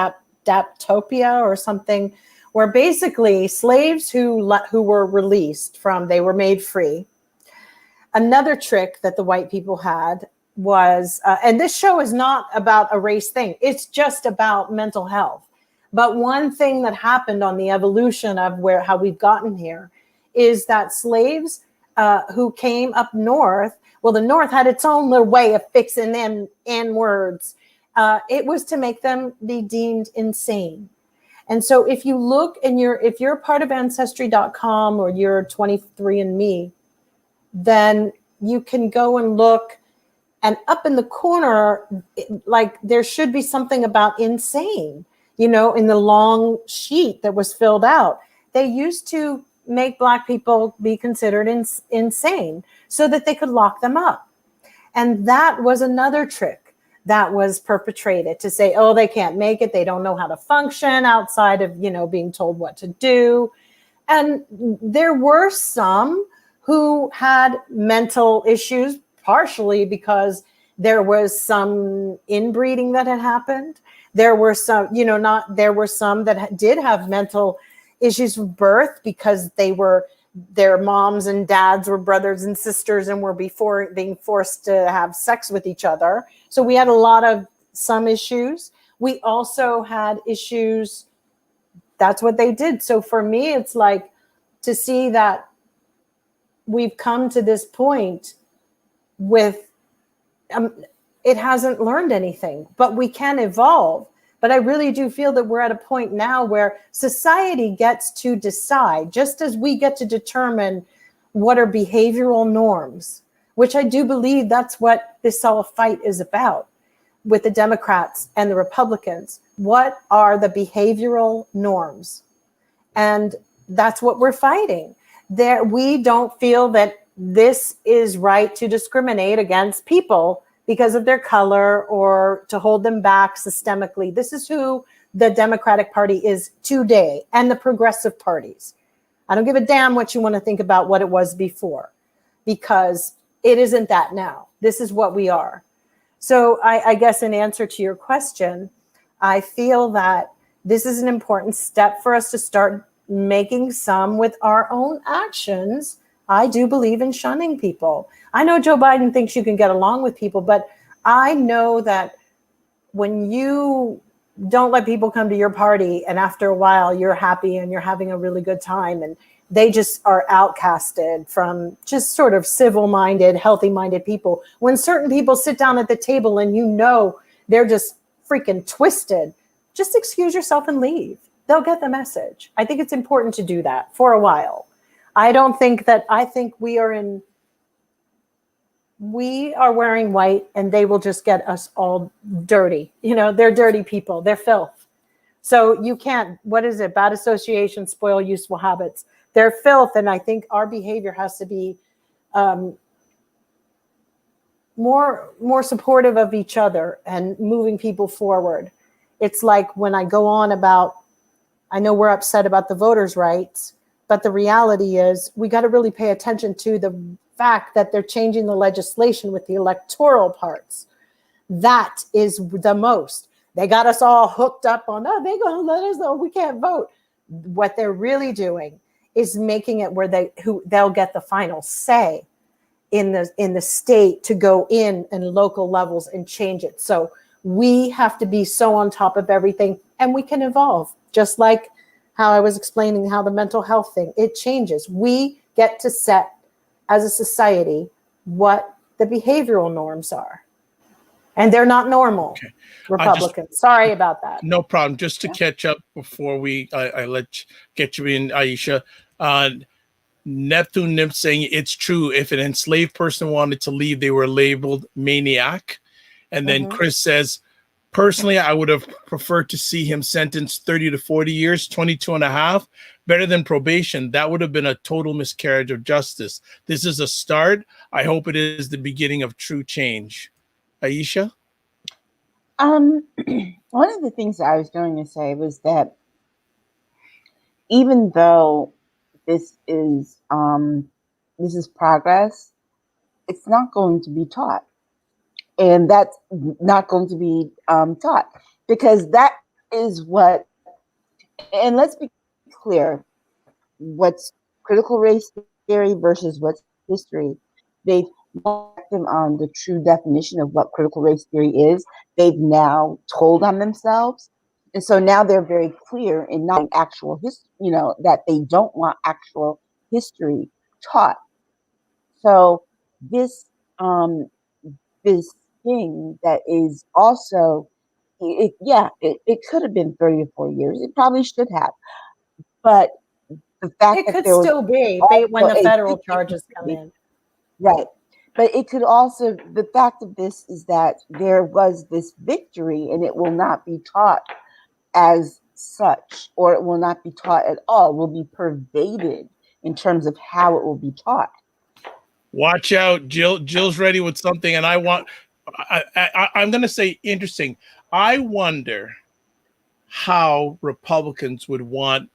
Daptopia or something, where basically slaves who were released they were made free. Another trick that the white people had was, and this show is not about a race thing, it's just about mental health. But one thing that happened on the evolution of how we've gotten here is that slaves who came up north, well, the North had its own little way of fixing them N-words. It was to make them be deemed insane. And so if you look if you're part of Ancestry.com or you're 23andMe, then you can go and look, and up in the corner, like there should be something about insane, in the long sheet that was filled out. They used to make Black people be considered insane so that they could lock them up. And that was another trick that was perpetrated to say, oh, they can't make it. They don't know how to function outside of, being told what to do. And there were some who had mental issues, partially because there was some inbreeding that had happened. There were some, there were some that did have mental issues with birth because their moms and dads were brothers and sisters and were being forced to have sex with each other. So we had some issues. We also had issues. That's what they did. So for me, it's like to see that we've come to this point with, it hasn't learned anything, but we can evolve. But I really do feel that we're at a point now where society gets to decide, just as we get to determine what are behavioral norms, which I do believe that's what this whole fight is about with the Democrats and the Republicans. What are the behavioral norms? And that's what we're fighting. We don't feel that this is right to discriminate against people because of their color or to hold them back systemically. This is who the Democratic Party is today, and the progressive parties. I don't give a damn what you want to think about what it was before, because it isn't that now. This is what we are. So I guess in answer to your question, I feel that this is an important step for us to start making some with our own actions. I do believe in shunning people. I know Joe Biden thinks you can get along with people, but I know that when you don't let people come to your party and after a while you're happy and you're having a really good time and they just are outcasted from just sort of civil-minded, healthy-minded people. When certain people sit down at the table and they're just freaking twisted, just excuse yourself and leave. They'll get the message. I think it's important to do that for a while. I think we are wearing white and they will just get us all dirty. They're dirty people. They're filth. So you can't, what is it? Bad associations spoil useful habits. They're filth. And I think our behavior has to be more supportive of each other and moving people forward. It's like when I go on about, I know we're upset about the voters' rights, but the reality is we got to really pay attention to the fact that they're changing the legislation with the electoral parts. That is the most. They got us all hooked up on, they're going to let us know we can't vote. What they're really doing is making it where they'll get the final say. in the state to go in and local levels and change it. So we have to be so on top of everything, and we can evolve, just like how I was explaining how the mental health thing, it changes. We get to set as a society what the behavioral norms are, and they're not normal. Okay. Republicans. Sorry about that. No problem. Just to catch up before I get you in, Aisha. Neptune Nymph saying it's true. If an enslaved person wanted to leave, they were labeled maniac. And then Chris says, personally, I would have preferred to see him sentenced 30 to 40 years, 22 and a half, better than probation. That would have been a total miscarriage of justice. This is a start. I hope it is the beginning of true change. Aisha? One of the things I was going to say was that even though this is progress, it's not going to be taught. And that's not going to be taught, because that is what, and let's be clear, what's critical race theory versus what's history. They've worked them on the true definition of what critical race theory is. They've now told on themselves. And so now they're very clear in not actual history, that they don't want actual history taught. So this thing that is also, it could have been 30 to 40 years. It probably should have. But the fact it that could there was still be when the federal charges come in. Right. But it could also, the fact of this is that there was this victory, and it will not be taught as such, or it will not be taught at all. It will be pervaded in terms of how it will be taught. Watch out. Jill's ready with something, and I'm going to say interesting. I wonder how Republicans would want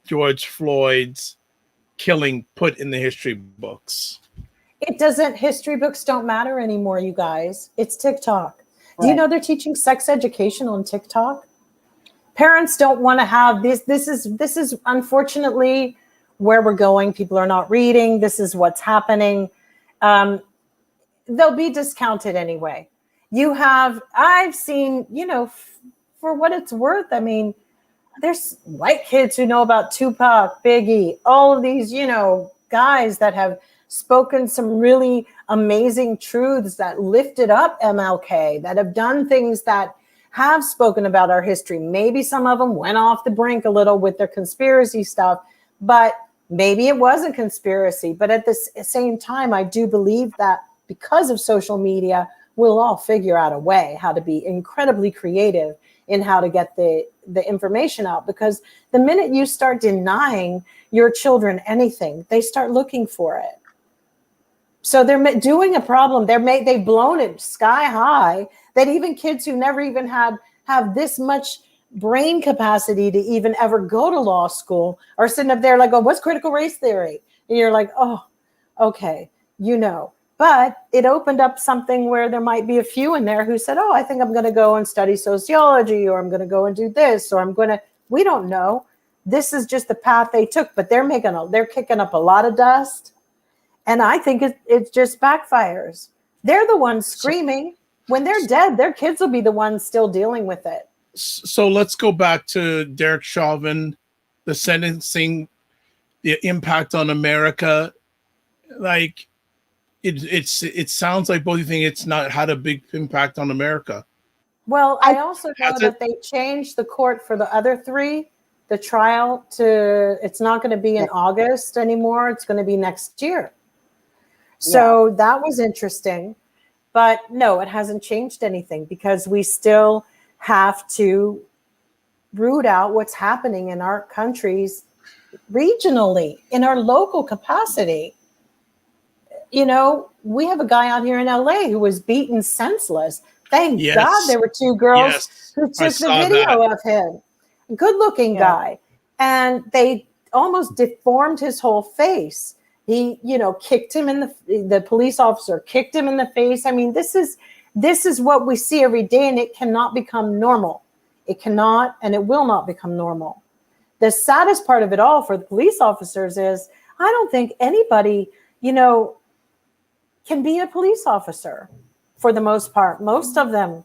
George Floyd's killing put in the history books. History books don't matter anymore, you guys. It's TikTok. Right. Do you know they're teaching sex education on TikTok? Parents don't want to have this. This is unfortunately where we're going. People are not reading. This is what's happening. They'll be discounted anyway. I've seen, for what it's worth. I mean, there's white kids who know about Tupac, Biggie, all of these, guys that have spoken some really amazing truths that lifted up MLK, that have done things that have spoken about our history. Maybe some of them went off the brink a little with their conspiracy stuff, but maybe it was a conspiracy. But at the same time, I do believe that because of social media, we'll all figure out a way how to be incredibly creative in how to get the information out. Because the minute you start denying your children anything, they start looking for it. So they're doing a problem. They've blown it sky high, that even kids who never even have this much brain capacity to even ever go to law school are sitting up there like, oh, what's critical race theory? And you're like, oh, okay, But it opened up something where there might be a few in there who said, oh, I think I'm going to go and study sociology, or I'm going to go and do this, or we don't know. This is just the path they took, but they're kicking up a lot of dust. And I think it just backfires. They're the ones screaming. When they're dead, their kids will be the ones still dealing with it. So let's go back to Derek Chauvin, the sentencing, the impact on America. Like, it sounds like both of you think it's not had a big impact on America. Well, I also know that they changed the court for the other three, the trial it's not going to be in August anymore. It's going to be next year. So that was interesting. But no, it hasn't changed anything, because we still have to root out what's happening in our countries regionally, in our local capacity. We have a guy out here in LA who was beaten senseless. Thank God there were two girls who took the video of him. Good looking guy. And they almost deformed his whole face. He, kicked him in the police officer kicked him in the face. I mean, this is what we see every day, and it cannot become normal. It cannot, and it will not become normal. The saddest part of it all for the police officers is, I don't think anybody, can be a police officer for the most part. Most of them.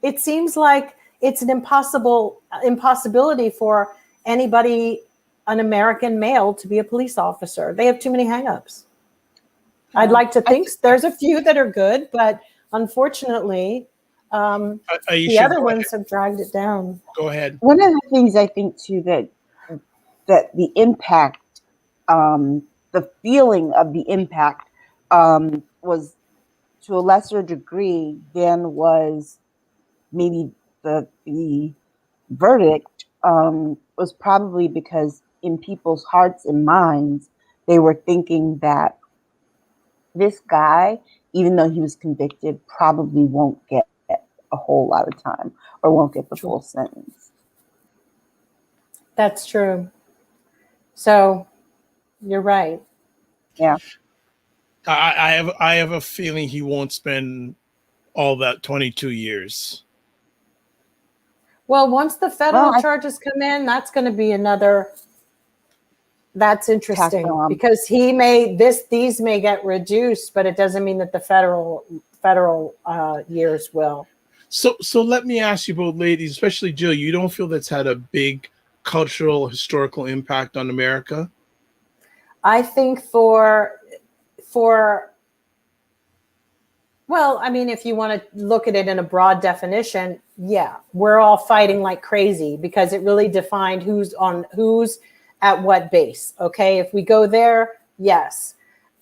It seems like it's an impossibility for anybody, an American male, to be a police officer. They have too many hangups. I'd like to think there's a few that are good, but unfortunately, the other ones have dragged it down. Go ahead. One of the things I think too that the impact, the feeling of the impact, was to a lesser degree than was maybe the verdict, was probably because in people's hearts and minds, they were thinking that this guy, even though he was convicted, probably won't get a whole lot of time or won't get the full sentence. That's true. So you're right. Yeah. I have a feeling he won't spend all that 22 years. Well, once the federal charges come in, that's going to be another. That's interesting because these may get reduced, but it doesn't mean that the federal years will. So let me ask you both, ladies, especially Jill, you don't feel that's had a big cultural, historical impact on America? I think well, I mean, if you want to look at it in a broad definition, yeah, we're all fighting like crazy because it really defined who's at what base. Okay, if we go there, yes.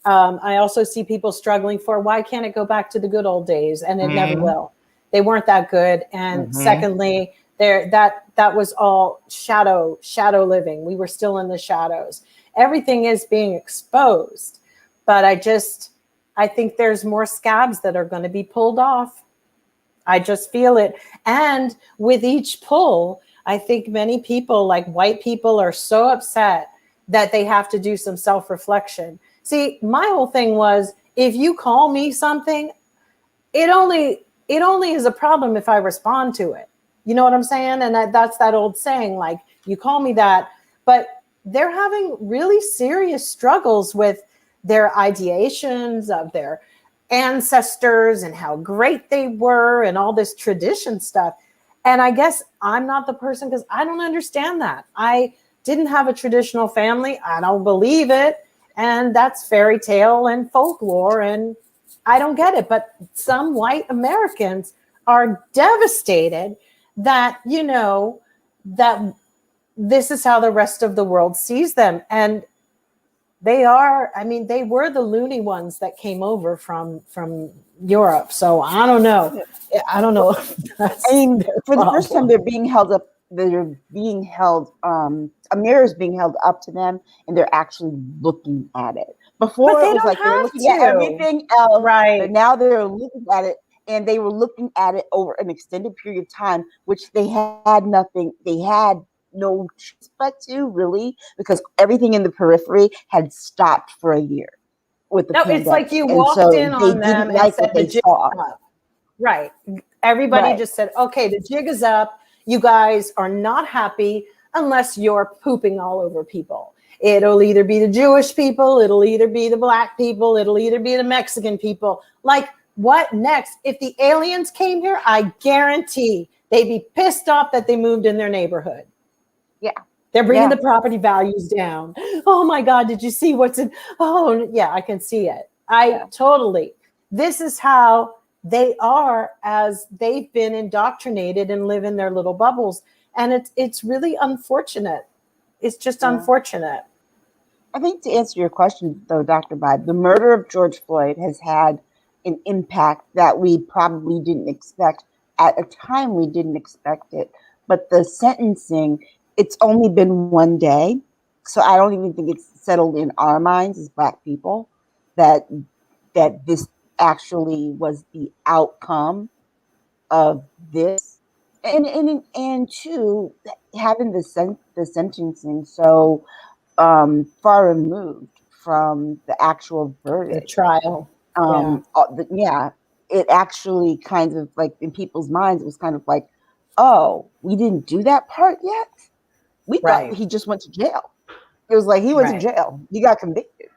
I also see people struggling for why can't it go back to the good old days, and it never will. They weren't that good. And secondly, that was all shadow living. We were still in the shadows. Everything is being exposed, but I think there's more scabs that are going to be pulled off. I just feel it. And with each pull, I think many people, like white people, are so upset that they have to do some self-reflection. See, my whole thing was, if you call me something, it only is a problem if I respond to it. You know what I'm saying? And that's that old saying, like, you call me that, but they're having really serious struggles with their ideations of their ancestors and how great they were and all this tradition stuff. And I guess I'm not the person because I don't understand that. I didn't have a traditional family. I don't believe it. And that's fairy tale and folklore. And I don't get it. But some white Americans are devastated that, that this is how the rest of the world sees them. And they were the loony ones that came over from Europe. So I don't know. I mean, for the first time, they're being held up. A mirror is being held up to them, and they're actually looking at it. Before it was like they were looking at everything else, right? But now they're looking at it, and they were looking at it over an extended period of time, which they had nothing. They had no respect to, really, because everything in the periphery had stopped for a year with the pandemic. It's like you walked in on them and said the jig is up. Right. Everybody just said, okay, the jig is up. You guys are not happy unless you're pooping all over people. It'll either be the Jewish people, it'll either be the Black people, it'll either be the Mexican people. Like, what next? If the aliens came here, I guarantee they'd be pissed off that they moved in their neighborhood. Yeah. They're bringing the property values down. Oh my God, did you see what's in? Oh yeah, I can see it. Totally. This is how they are as they've been indoctrinated and live in their little bubbles. And it's really unfortunate. It's just unfortunate. I think to answer your question though, Dr. Bide, the murder of George Floyd has had an impact that we probably didn't expect. At a time, we didn't expect it. But the sentencing, it's only been one day. So I don't even think it's settled in our minds as Black people that this actually was the outcome of this. And two, having the sentencing so far removed from the actual verdict. The trial. It actually kind of like in people's minds, it was kind of like, oh, we didn't do that part yet? We thought he just went to jail. It was like he went to jail. He got convicted.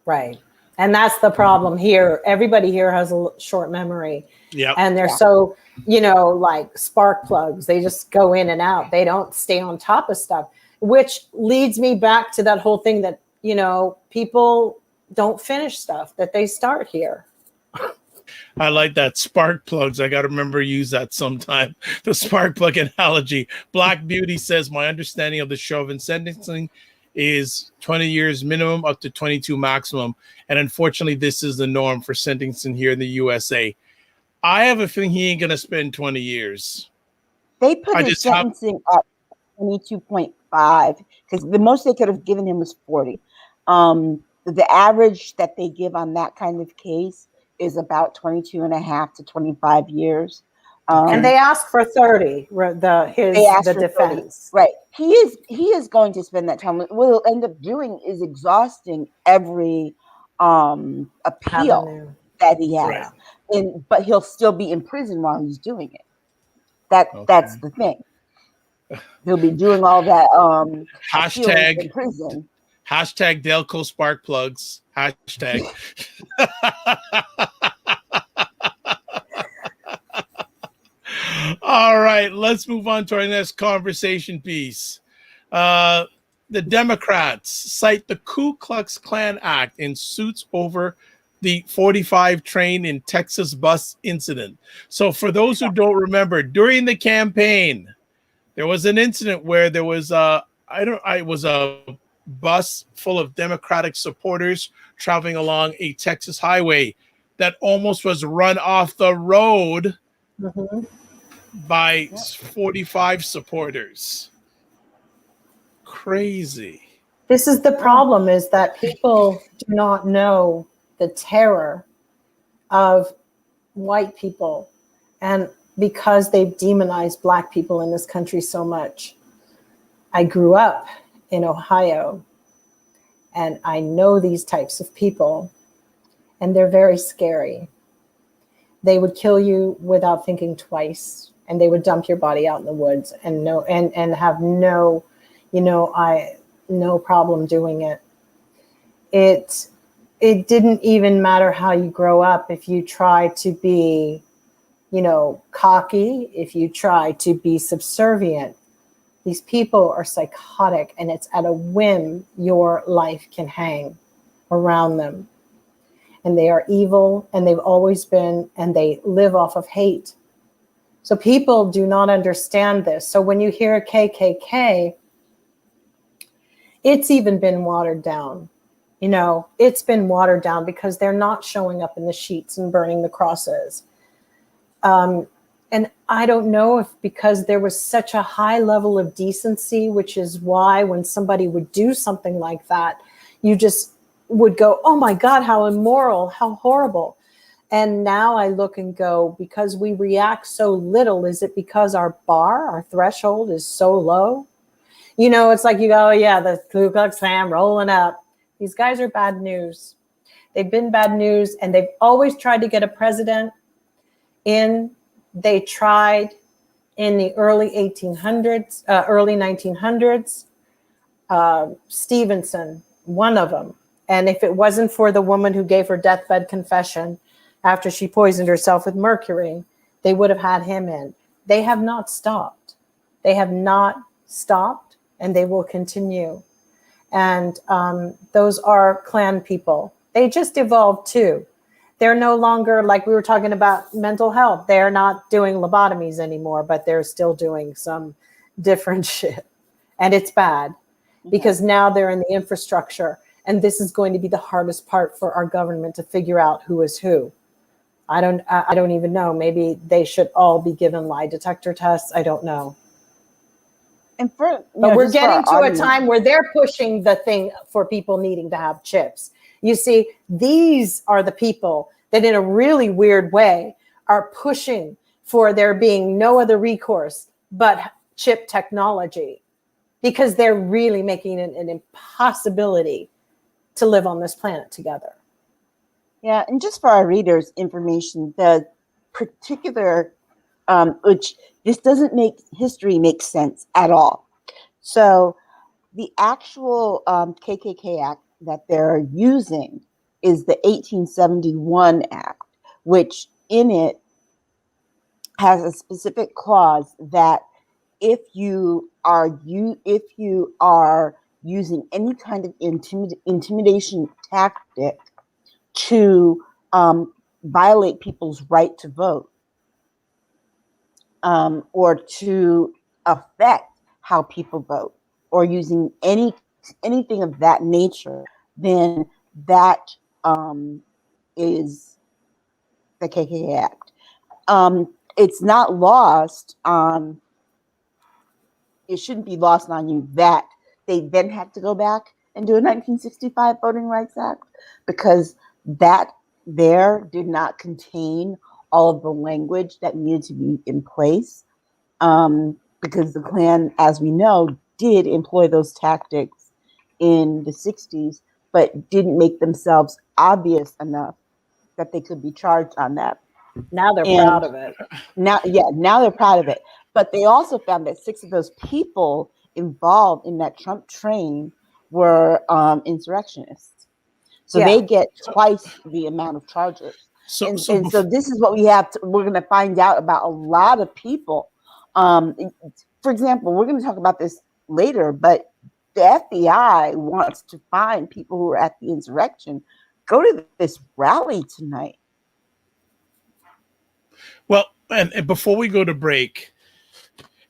Right. And that's the problem here. Everybody here has a short memory. Yep. And they're so, like spark plugs. They just go in and out. They don't stay on top of stuff, which leads me back to that whole thing that, people don't finish stuff that they start here. I like that, spark plugs. I got to remember to use that sometime. The spark plug analogy. Black Beauty says, my understanding of the Chauvin sentencing is 20 years minimum up to 22 maximum. And unfortunately, this is the norm for sentencing here in the USA. I have a feeling he ain't going to spend 20 years. They put his sentencing at 22.5 because the most they could have given him was 40. The average that they give on that kind of case is about 22 and a half to 25 years. And they ask for 30, the defense. 30. Right. He is going to spend that time. What he'll end up doing is exhausting every appeal that he has. Right. But he'll still be in prison while he's doing it. That's the thing. He'll be doing all that hashtag in prison. Hashtag Delco spark plugs. Hashtag. All right, let's move on to our next conversation piece. The Democrats cite the Ku Klux Klan Act in suits over the 45 train in Texas bus incident. So for those who don't remember, during the campaign, there was an incident where there was it was a bus full of Democratic supporters traveling along a Texas highway that almost was run off the road by 45 supporters. Crazy. This is the problem, is that people do not know the terror of white people, and because they've demonized Black people in this country so much. I grew up in Ohio, and I know these types of people, and they're very scary. They would kill you without thinking twice, and they would dump your body out in the woods and have no problem doing it. It didn't even matter how you grow up. If you try to be, cocky, if you try to be subservient, these people are psychotic, and it's at a whim your life can hang around them. And they are evil, and they've always been, and they live off of hate. So people do not understand this. So when you hear KKK, it's even been watered down. It's been watered down because they're not showing up in the sheets and burning the crosses. And I don't know if because there was such a high level of decency, which is why when somebody would do something like that, you just would go, oh my God, how immoral, how horrible. And now I look and go, because we react so little, is it because our threshold is so low? It's like you go, oh yeah, the Ku Klux Klan rolling up. These guys are bad news. They've been bad news, and they've always tried to get a president in. They tried in the early 1800s, early 1900s. Stevenson, one of them. And if it wasn't for the woman who gave her deathbed confession after she poisoned herself with mercury, they would have had him in. They have not stopped. They have not stopped, and they will continue. And those are Klan people. They just evolved too. They're no longer, like we were talking about mental health. They're not doing lobotomies anymore, but they're still doing some different shit. And it's bad because now they're in the infrastructure. And this is going to be the hardest part for our government to figure out who is who. I don't even know. Maybe they should all be given lie detector tests. I don't know. But we're getting to a time where they're pushing the thing for people needing to have chips. You see, these are the people that in a really weird way are pushing for there being no other recourse but chip technology, because they're really making it an impossibility to live on this planet together. Yeah, and just for our readers' information, the particular, which this doesn't make history make sense at all. So the actual KKK Act that they're using is the 1871 Act, which in it has a specific clause that if you are using any kind of intimidation tactic to violate people's right to vote, or to affect how people vote, or using anything of that nature, then that is the KKK Act. It's not lost on. It shouldn't be lost on you that they then had to go back and do a 1965 Voting Rights Act, because that there did not contain all of the language that needed to be in place, because the Klan, as we know, did employ those tactics in the 60s, but didn't make themselves obvious enough that they could be charged on that. Now they're proud of it. Now they're proud of it. But they also found that 6 of those people involved in that Trump train were insurrectionists. So they get twice the amount of charges. So this is what we're going to find out about a lot of people. For example, we're going to talk about this later, but the FBI wants to find people who were at the insurrection. Go to this rally tonight. Well, and before we go to break,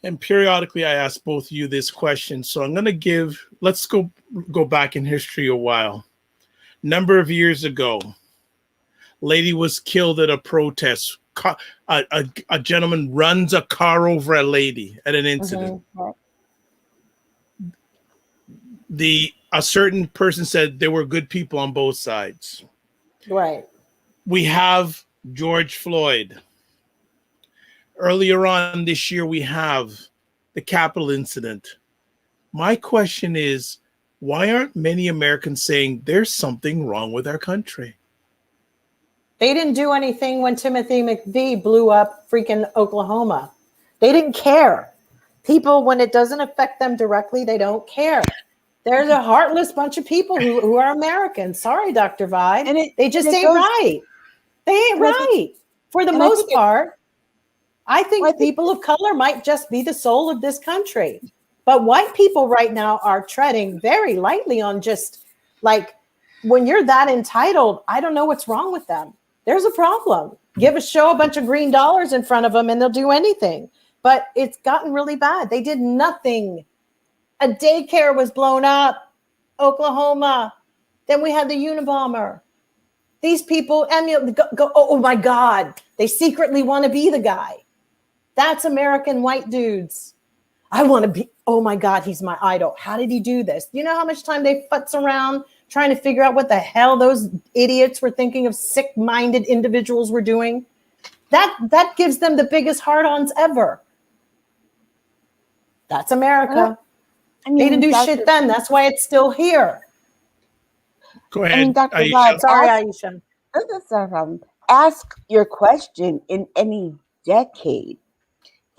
and periodically I ask both of you this question, so I'm going to let's go back in history a while. Number of years ago, lady was killed at a protest. A gentleman runs a car over a lady at an incident. A certain person said there were good people on both sides. Right. We have George Floyd. Earlier on this year, we have the Capitol incident. My question is, why aren't many Americans saying there's something wrong with our country? They didn't do anything when Timothy McVeigh blew up freaking Oklahoma. They didn't care. People, when it doesn't affect them directly, they don't care. There's a heartless bunch of people who are Americans. Sorry, Dr. Vibe. They just ain't right. They ain't right. For the most part, I think people of color might just be the soul of this country. But white people right now are treading very lightly on just like, when you're that entitled, I don't know what's wrong with them. There's a problem. Give a bunch of green dollars in front of them and they'll do anything. But it's gotten really bad. They did nothing. A daycare was blown up, Oklahoma. Then we had the Unabomber. These people, oh my God, they secretly want to be the guy. That's American white dudes. I want to be, oh my God, he's my idol. How did he do this? You know how much time they futz around trying to figure out what the hell those idiots were thinking of sick-minded individuals were doing? That gives them the biggest hard-ons ever. That's America. They didn't do shit then. That's why it's still here. Go ahead. Dr. Aisha. Sorry, Aisha. That's not a problem. Ask your question in any decade.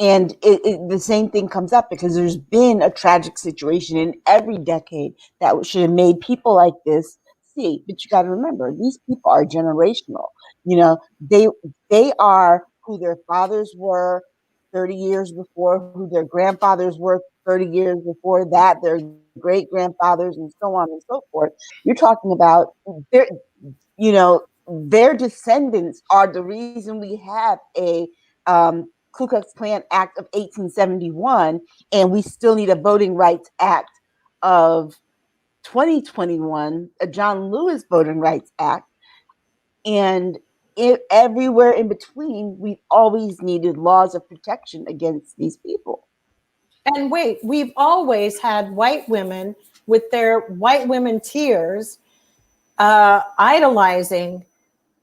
And the same thing comes up, because there's been a tragic situation in every decade that should have made people like this see. But you got to remember, these people are generational. You know, they are who their fathers were 30 years before, who their grandfathers were 30 years before that, their great grandfathers, and so on and so forth. You're talking about their descendants are the reason we have a Ku Klux Klan Act of 1871, and we still need a Voting Rights Act of 2021, a John Lewis Voting Rights Act, and everywhere in between, we've always needed laws of protection against these people. And wait, we've always had white women with their white women tears idolizing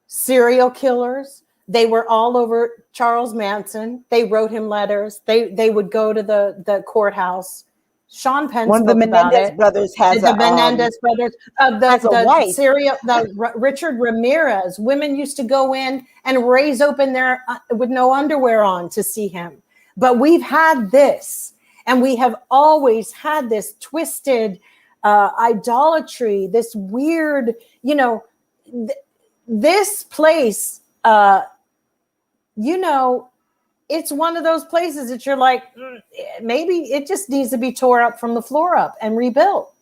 serial killers. They were all over Charles Manson. They wrote him letters. They would go to the courthouse. Sean Penn One of the spoke about Menendez it. brothers has the Menendez brothers, wife. Richard Ramirez. Women used to go in and raise open their with no underwear on to see him. But we've had this, and we have always had this twisted idolatry, this weird, this place, it's one of those places that you're like, maybe it just needs to be tore up from the floor up and rebuilt.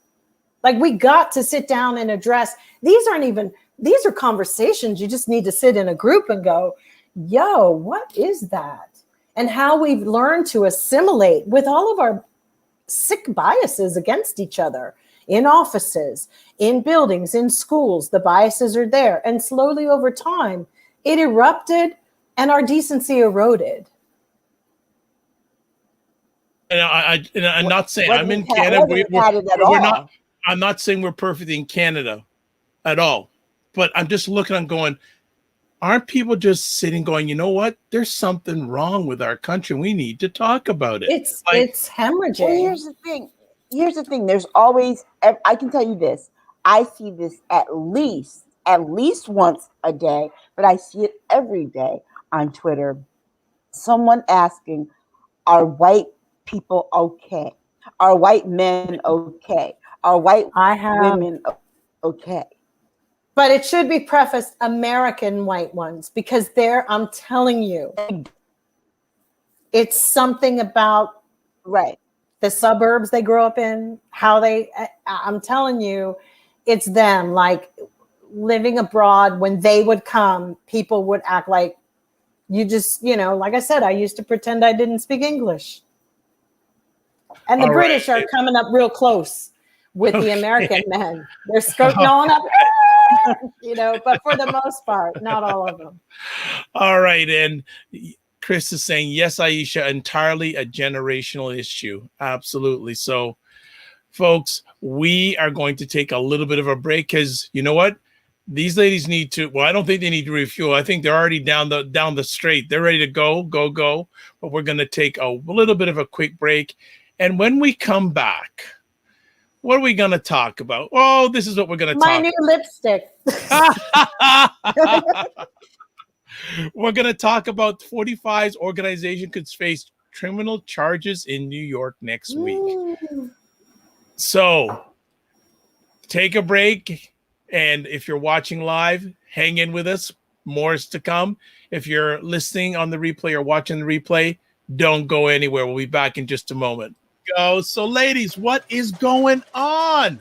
Like, we got to sit down and address, these are conversations you just need to sit in a group and go, yo, what is that? And how we've learned to assimilate with all of our sick biases against each other in offices, in buildings, in schools. The biases are there. And slowly over time, it erupted and our decency eroded. And I'm not saying I'm in Canada. We're not. I'm not saying we're perfect in Canada at all. But I'm just looking. I'm going. Aren't people just sitting going, you know what? There's something wrong with our country. We need to talk about it. It's hemorrhaging. Well, here's the thing. There's always, I can tell you this. I see this at least once a day, but I see it every day on Twitter. Someone asking, are white people okay? Are white men okay? Are white women okay? But it should be prefaced American white ones, because I'm telling you, it's something about the suburbs they grew up in, I'm telling you, it's them. Like, living abroad, when they would come, people would act like you just, like I said, I used to pretend I didn't speak English. And the British are coming up real close with the American men. They're skirting on up. But for the most part, not all of them. All right. And Chris is saying, yes, Aisha, entirely a generational issue. Absolutely. So, folks, we are going to take a little bit of a break because you know what? These ladies need to, I don't think they need to refuel. I think they're already down the straight. They're ready to go. But we're going to take a little bit of a quick break. And when we come back, what are we going to talk about? Oh, this is what we're going to talk about. My new lipstick. We're going to talk about 45's organization could face criminal charges in New York next week. So take a break. And if you're watching live, hang in with us. More is to come. If you're listening on the replay or watching the replay, don't go anywhere. We'll be back in just a moment. So, ladies, what is going on?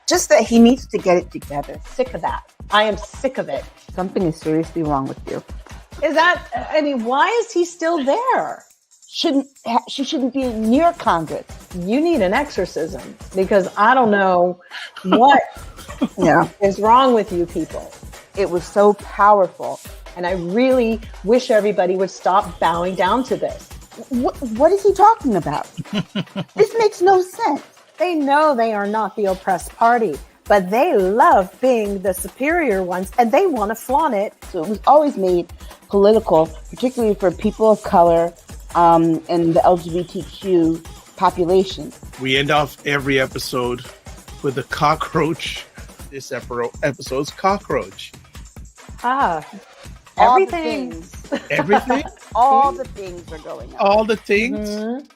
Just that he needs to get it together. Sick of that. I am sick of it. Something is seriously wrong with you. Why is he still there? She shouldn't be near Congress. You need an exorcism, because I don't know what is wrong with you people. It was so powerful. And I really wish everybody would stop bowing down to this. What is he talking about? This makes no sense. They know they are not the oppressed party, but they love being the superior ones, and they want to flaunt it. So it was always made political, particularly for people of color and the LGBTQ population. We end off every episode with a cockroach. This episode's cockroach. Everything. Everything? All the things are going on. All the things? Mm-hmm.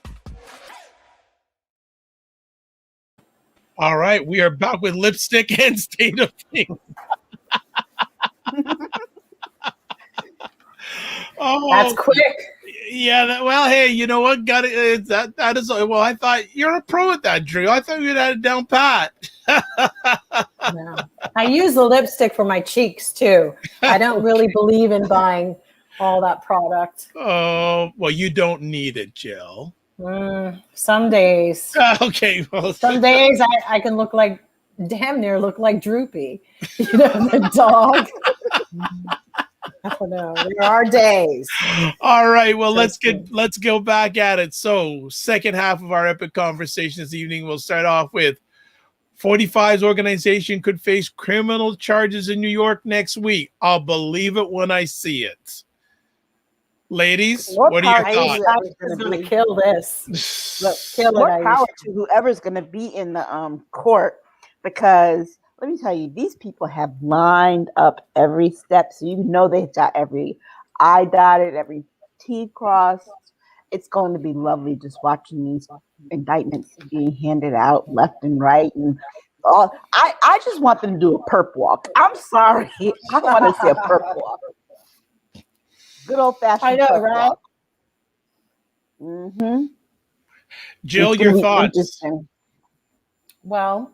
All right. We are back with lipstick and state of things. That's quick. Yeah. Well, hey, you know what? Got it. That is. Well, I thought you're a pro at that, Drew. I thought you had it down pat. No. I use the lipstick for my cheeks too. I don't really believe in buying all that product. Oh, well, you don't need it, Jill. Some days. Okay. Well, some days I can damn near look like Droopy, the dog. I don't know. There are days. All right. Well, let's go back at it. So, second half of our epic conversation this evening, we'll start off with 45's organization could face criminal charges in New York next week. I'll believe it when I see it. Ladies, what are your thoughts? I'm going to kill this. Look, kill more it, power to whoever's going to be in the court, because let me tell you, these people have lined up every step. So they've got every I dotted, every T crossed. It's going to be lovely just watching these indictments being handed out left and right. And I just want them to do a perp walk. I'm sorry. I want to see a perp walk. Good old fashioned I know, perp right? walk. Mm-hmm. Jill, your thoughts? Interesting. Well,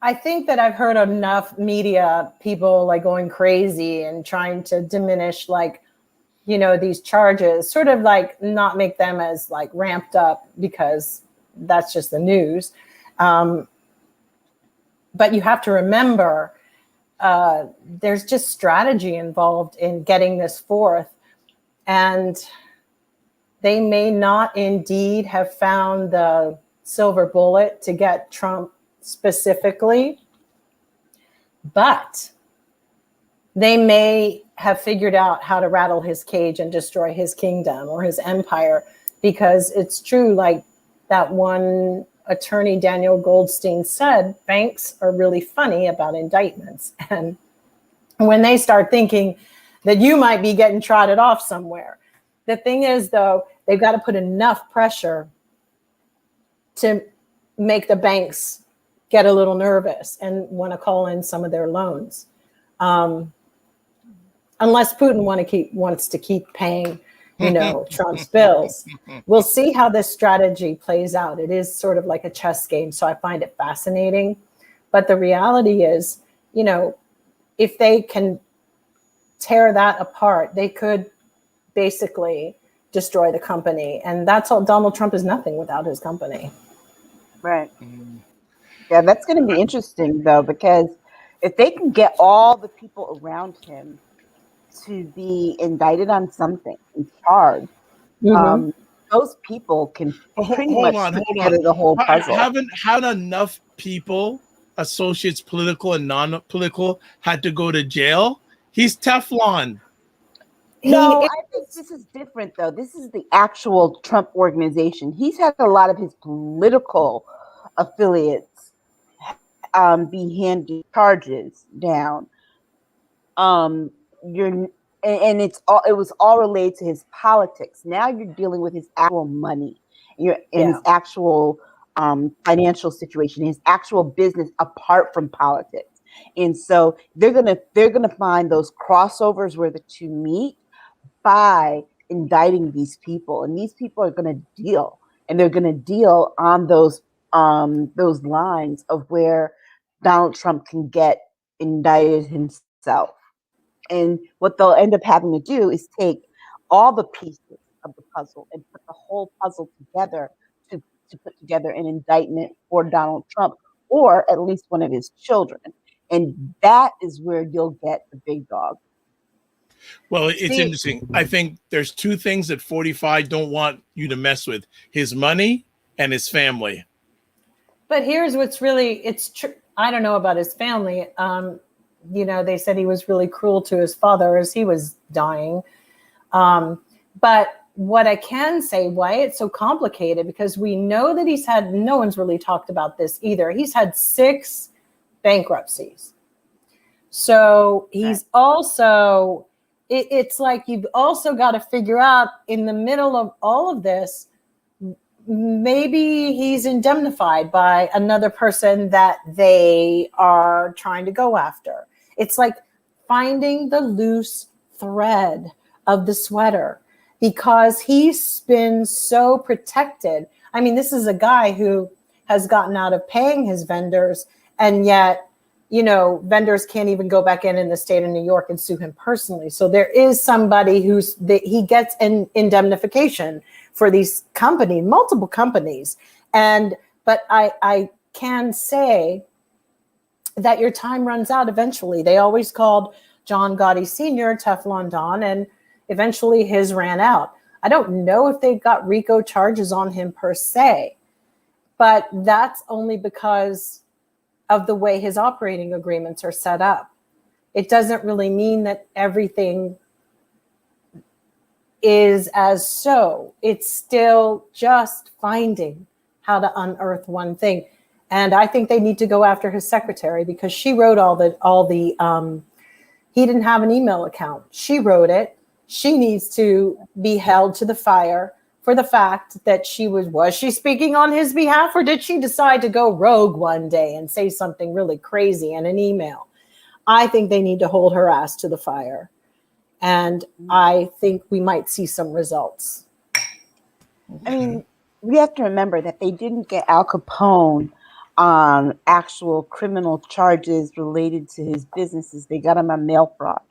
I think that I've heard enough media people like going crazy and trying to diminish like, these charges, sort of like not make them as like ramped up because that's just the news. But you have to remember there's just strategy involved in getting this forth. And they may not indeed have found the silver bullet to get Trump specifically, but they may have figured out how to rattle his cage and destroy his kingdom or his empire, because it's true, like that one attorney, Daniel Goldstein, said, banks are really funny about indictments. And when they start thinking that you might be getting trotted off somewhere, the thing is, though, they've got to put enough pressure to make the banks get a little nervous and want to call in some of their loans. Unless Putin wants to keep paying, Trump's bills. We'll see how this strategy plays out. It is sort of like a chess game, so I find it fascinating. But the reality is, if they can tear that apart, they could basically destroy the company. And that's all. Donald Trump is nothing without his company. Right. Yeah, that's going to be interesting, though, because if they can get all the people around him to be indicted on something and charged, those people can pretty much put together the whole puzzle. Haven't enough people, associates, political and non-political, had to go to jail? He's Teflon. No, I think this is different, though. This is the actual Trump organization. He's had a lot of his political affiliates be handed charges down. It was all related to his politics. Now you're dealing with his actual money, his actual financial situation, his actual business apart from politics. And so they're gonna find those crossovers where the two meet by indicting these people, and these people are gonna deal, and they're gonna deal on those lines of where Donald Trump can get indicted himself. And what they'll end up having to do is take all the pieces of the puzzle and put the whole puzzle together to put together an indictment for Donald Trump, or at least one of his children. And that is where you'll get the big dog. Well, it's interesting. I think there's two things that 45 don't want you to mess with: his money and his family. But here's what's it's true. I don't know about his family. They said he was really cruel to his father as he was dying. But what I can say, why it's so complicated, because we know that no one's really talked about this either. He's had 6 bankruptcies. So he's also, it's like you've also got to figure out in the middle of all of this, maybe he's indemnified by another person that they are trying to go after. It's like finding the loose thread of the sweater, because he's been so protected. I mean, this is a guy who has gotten out of paying his vendors, and yet, vendors can't even go back in the state of New York and sue him personally. So there is somebody he gets an indemnification for these companies, multiple companies. But I can say that your time runs out eventually. They always called John Gotti Sr. Teflon Don, and eventually his ran out. I don't know if they've got RICO charges on him per se, but that's only because of the way his operating agreements are set up. It doesn't really mean that everything is as so. It's still just finding how to unearth one thing. And I think they need to go after his secretary, because she wrote he didn't have an email account. She wrote it. She needs to be held to the fire for the fact that was she speaking on his behalf, or did she decide to go rogue one day and say something really crazy in an email? I think they need to hold her ass to the fire. And I think we might see some results. I mean, we have to remember that they didn't get Al Capone on actual criminal charges related to his businesses. They got him on mail fraud.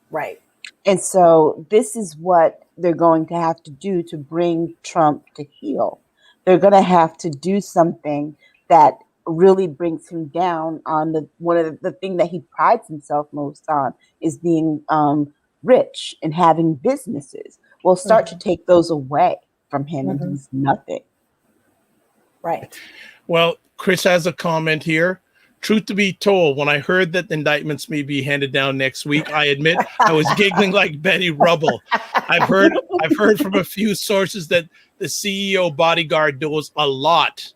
Right. And so this is what they're going to have to do to bring Trump to heel. They're going to have to do something that really brings him down on one of the thing that he prides himself most on is being rich and having businesses. We'll start to take those away from him, and he's nothing. Right. Well, Chris has a comment here. Truth to be told, when I heard that the indictments may be handed down next week, I admit I was giggling like Betty Rubble. I've heard from a few sources that the CEO bodyguard knows a lot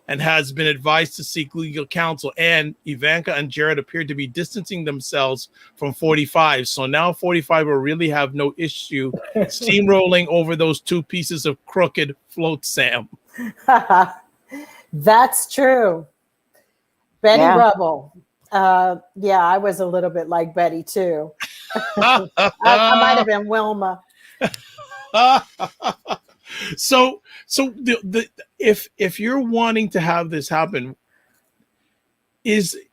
and has been advised to seek legal counsel. And Ivanka and Jared appear to be distancing themselves from 45. So now 45 will really have no issue steamrolling over those two pieces of crooked float, Sam. That's true. Betty Rubble. Yeah, I was a little bit like Betty too. I might have been Wilma. So if you're wanting to have this happen,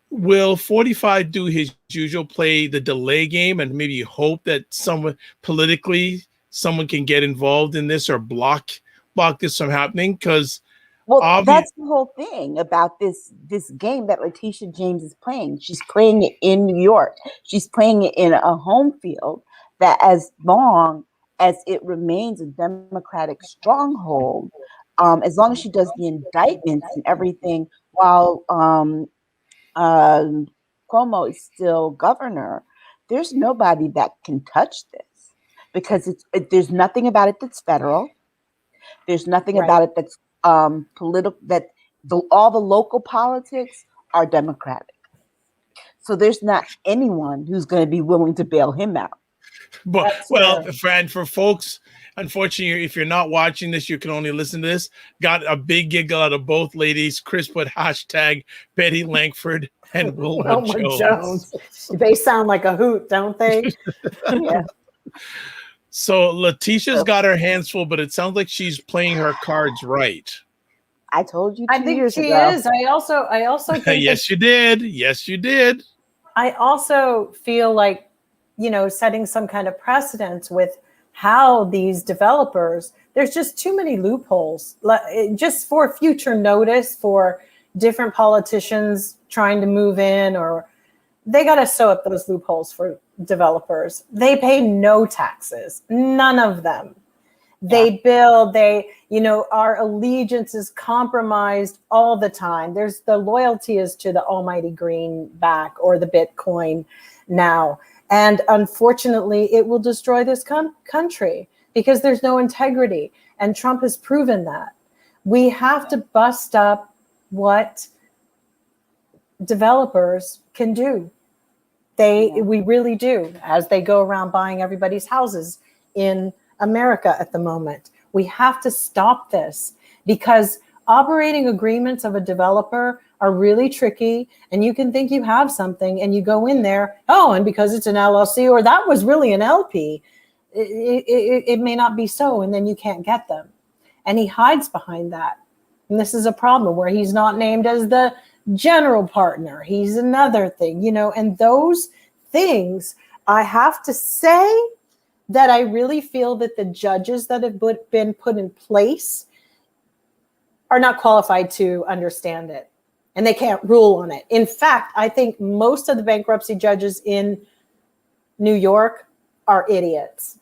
will 45 do his usual play the delay game and maybe hope that someone can get involved in this or block this from happening? Because that's the whole thing about this game that Letitia James is playing. She's playing it in New York. She's playing it in a home field that, as long as it remains a Democratic stronghold, as long as she does the indictments and everything while Cuomo is still governor, there's nobody that can touch this because there's nothing about it that's federal. There's nothing about it that's political, all the local politics are Democratic. So there's not anyone who's going to be willing to bail him out. But friend, for folks, unfortunately, if you're not watching this, you can only listen to this. Got a big giggle out of both ladies. Chris put hashtag Betty Langford and Wilma Jones. They sound like a hoot, don't they? Yeah. So Letitia's got her hands full, but it sounds like she's playing her cards right. I told you 2 I think years she ago. is. I also think Yes, you did. Yes, you did. I also feel like, setting some kind of precedence with how these developers, there's just too many loopholes just for future notice for different politicians trying to move in, or they got to sew up those loopholes for developers. They pay no taxes, none of them. They build, our allegiance is compromised all the time. The loyalty is to the almighty greenback or the Bitcoin now. And unfortunately, it will destroy this country because there's no integrity. And Trump has proven that. We have to bust up what developers can do. We really do, as they go around buying everybody's houses in America at the moment. We have to stop this because operating agreements of a developer are really tricky, and you can think you have something and you go in there, and because it's an LLC or that was really an LP, it may not be so, and then you can't get them. And he hides behind that. And this is a problem where he's not named as the general partner. He's another thing, and those things, I have to say that I really feel that the judges that have been put in place are not qualified to understand it, and they can't rule on it. In fact, I think most of the bankruptcy judges in New York are idiots.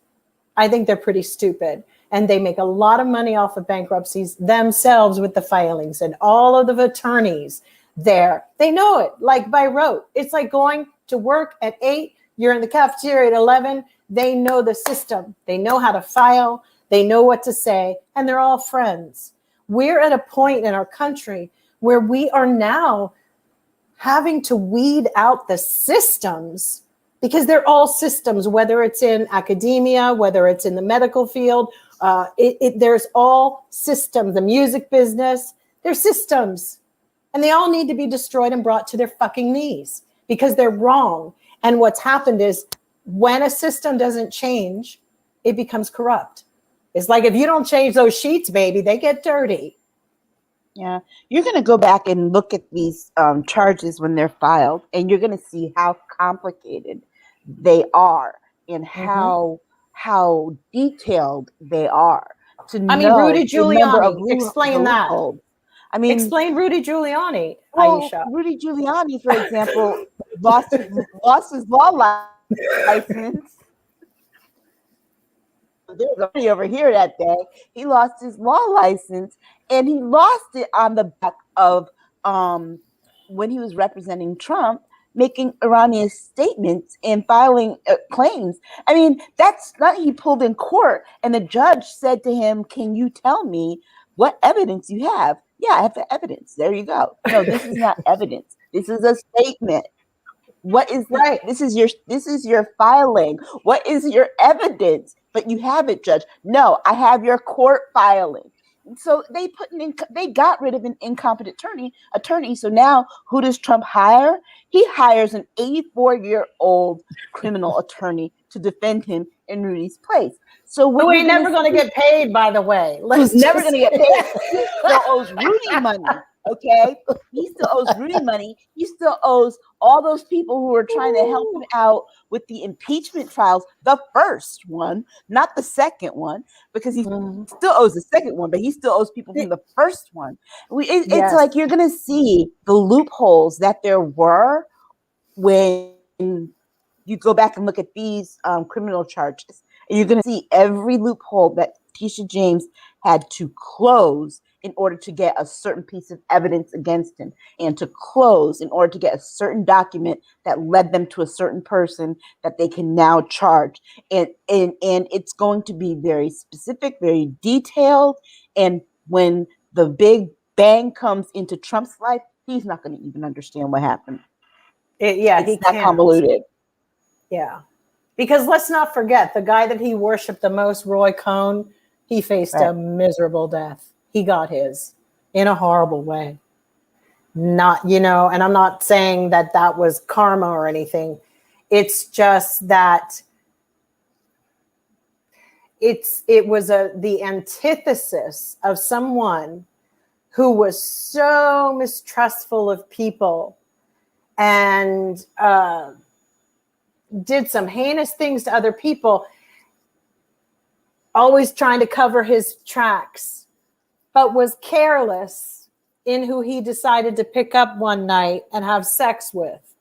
I think they're pretty stupid, and they make a lot of money off of bankruptcies themselves with the filings and all of the attorneys there. They know it like by rote. It's like going to work at 8, you're in the cafeteria at 11. They know the system. They know how to file. They know what to say, and they're all friends. We're at a point in our country where we are now having to weed out the systems because they're all systems, whether it's in academia, whether it's in the medical field, There's all systems, the music business, there's systems, and they all need to be destroyed and brought to their fucking knees because they're wrong. And what's happened is when a system doesn't change, it becomes corrupt. It's like if you don't change those sheets, baby, they get dirty. Yeah, you're going to go back and look at these charges when they're filed, and you're going to see how complicated they are and how detailed they are to know Rudy the number of Giuliani, explain that. loopholes. I mean, explain Rudy Giuliani, well, Aisha. Rudy Giuliani, for example, lost his law license. There was a party over here that day. He lost his law license, and he lost it on the back of when he was representing Trump, making erroneous statements and filing claims. I mean, that's not, he pulled in court, and the judge said to him, "Can you tell me what evidence you have?" "Yeah, I have the evidence." There you go. "No, this is not evidence. This is a statement." "What is right? This is your filing. What is your evidence?" "But you have it, Judge." "No, I have your court filing." So they got rid of an incompetent attorney. So now who does Trump hire? He hires an 84-year-old criminal attorney to defend him in Rudy's place. So who ain't never going to get paid, by the way. Who's never going to get paid? He still owes Rudy money. Okay, he still owes Rudy money. He still owes all those people who are trying to help him out with the impeachment trials, the first one, not the second one, because he still owes the second one, but he still owes people from the first one. It's like you're going to see the loopholes that there were when you go back and look at these criminal charges. And you're going to see every loophole that Tisha James had to close in order to get a certain piece of evidence against him, and to close in order to get a certain document that led them to a certain person that they can now charge. And it's going to be very specific, very detailed. And when the big bang comes into Trump's life, he's not going to even understand what happened. It's not convoluted. Yeah. Because let's not forget, the guy that he worshipped the most, Roy Cohn, he faced a miserable death. He got his in a horrible way. Not, and I'm not saying that was karma or anything. It's just that it was the antithesis of someone who was so mistrustful of people and did some heinous things to other people, always trying to cover his tracks, but was careless in who he decided to pick up one night and have sex with,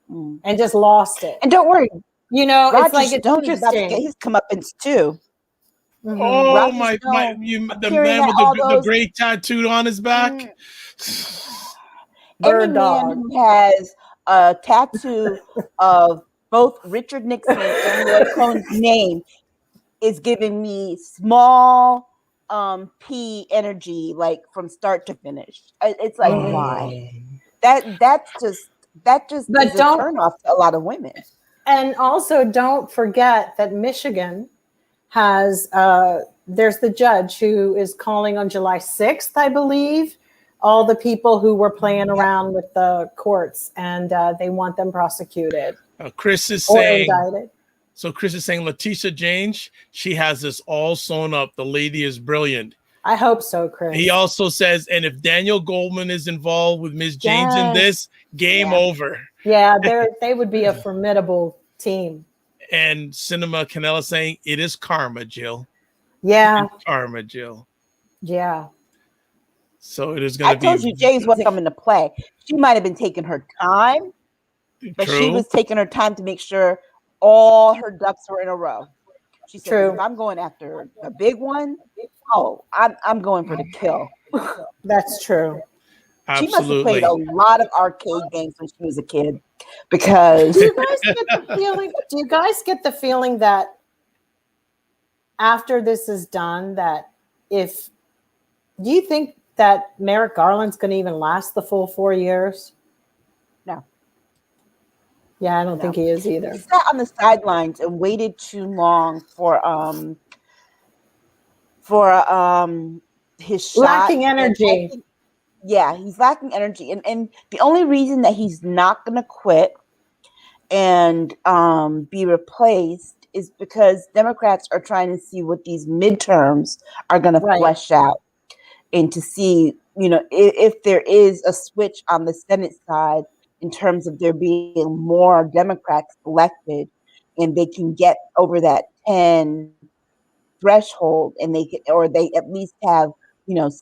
and just lost it. And don't worry, it's like it's Stone is about to get his comeuppance too. Mm-hmm. Oh, Roger the man with the great tattoo on his back. Any man who has a tattoo of both Richard Nixon and Roy Cohn's name is giving me small P energy, like from start to finish. It's like, why? That just is a turn off to a lot of women. And also don't forget that Michigan has there's the judge who is calling on July 6th, I believe, all the people who were playing around with the courts, and they want them prosecuted. Chris is saying indicted. So Chris is saying Letitia James, she has this all sewn up. The lady is brilliant. I hope so, Chris. He also says, and if Daniel Goldman is involved with Ms. James in this, game over. Yeah, they would be a formidable team. And Cinema Canella saying, it is karma, Jill. Yeah. Karma, Jill. Yeah. So it is going to be. I told you James wasn't coming to play. She might have been taking her time, but she was taking her time to make sure all her ducks were in a row. She said, if I'm going after a big one, I'm going for the kill. That's true. Absolutely. She must have played a lot of arcade games when she was a kid, because do you guys get the feeling that after this is done, that do you think that Merrick Garland's going to even last the full 4 years? No. Yeah, I don't think he is either. He sat on the sidelines and waited too long for his shot. Lacking energy. He's lacking energy. And the only reason that he's not going to quit and be replaced is because Democrats are trying to see what these midterms are going to flesh out, and to see, if there is a switch on the Senate side in terms of there being more Democrats elected, and they can get over that 10 threshold, and they at least have 7,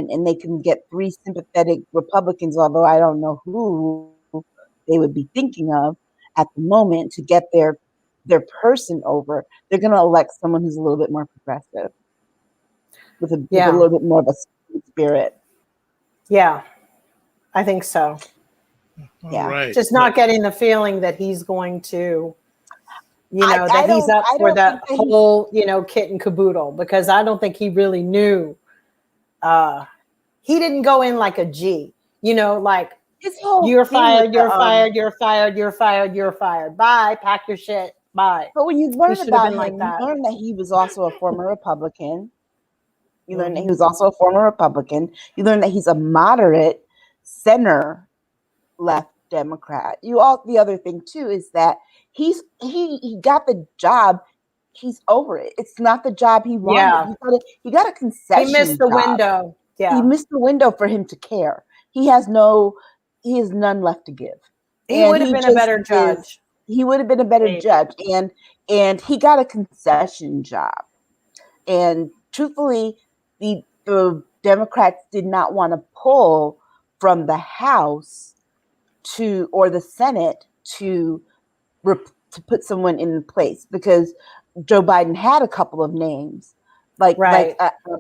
and they can get 3 sympathetic Republicans, although I don't know who they would be thinking of at the moment to get their person over. They're going to elect someone who's a little bit more progressive with a little bit more of a spirit. Yeah, I think so. Yeah, right. Just not getting the feeling that he's going to, that he's up for the whole, kit and caboodle, because I don't think he really knew. He didn't go in like a G, like, you're fired, you're fired, you're fired, you're fired, you're fired. Bye, pack your shit, bye. But when you learn about him, you learn that he was also a former Republican. You learn that he was also a former Republican. You learn that he's a moderate center left Democrat. The other thing too is that he got the job. He's over it. It's not the job he wanted. Yeah. He got a concession. He missed the window. Yeah. He missed the window for him to care. He has none left to give. He would have been a better judge. He would have been a better judge. And he got a concession job. And truthfully, the Democrats did not want to pull from the House or the Senate to put someone in place, because Joe Biden had a couple of names like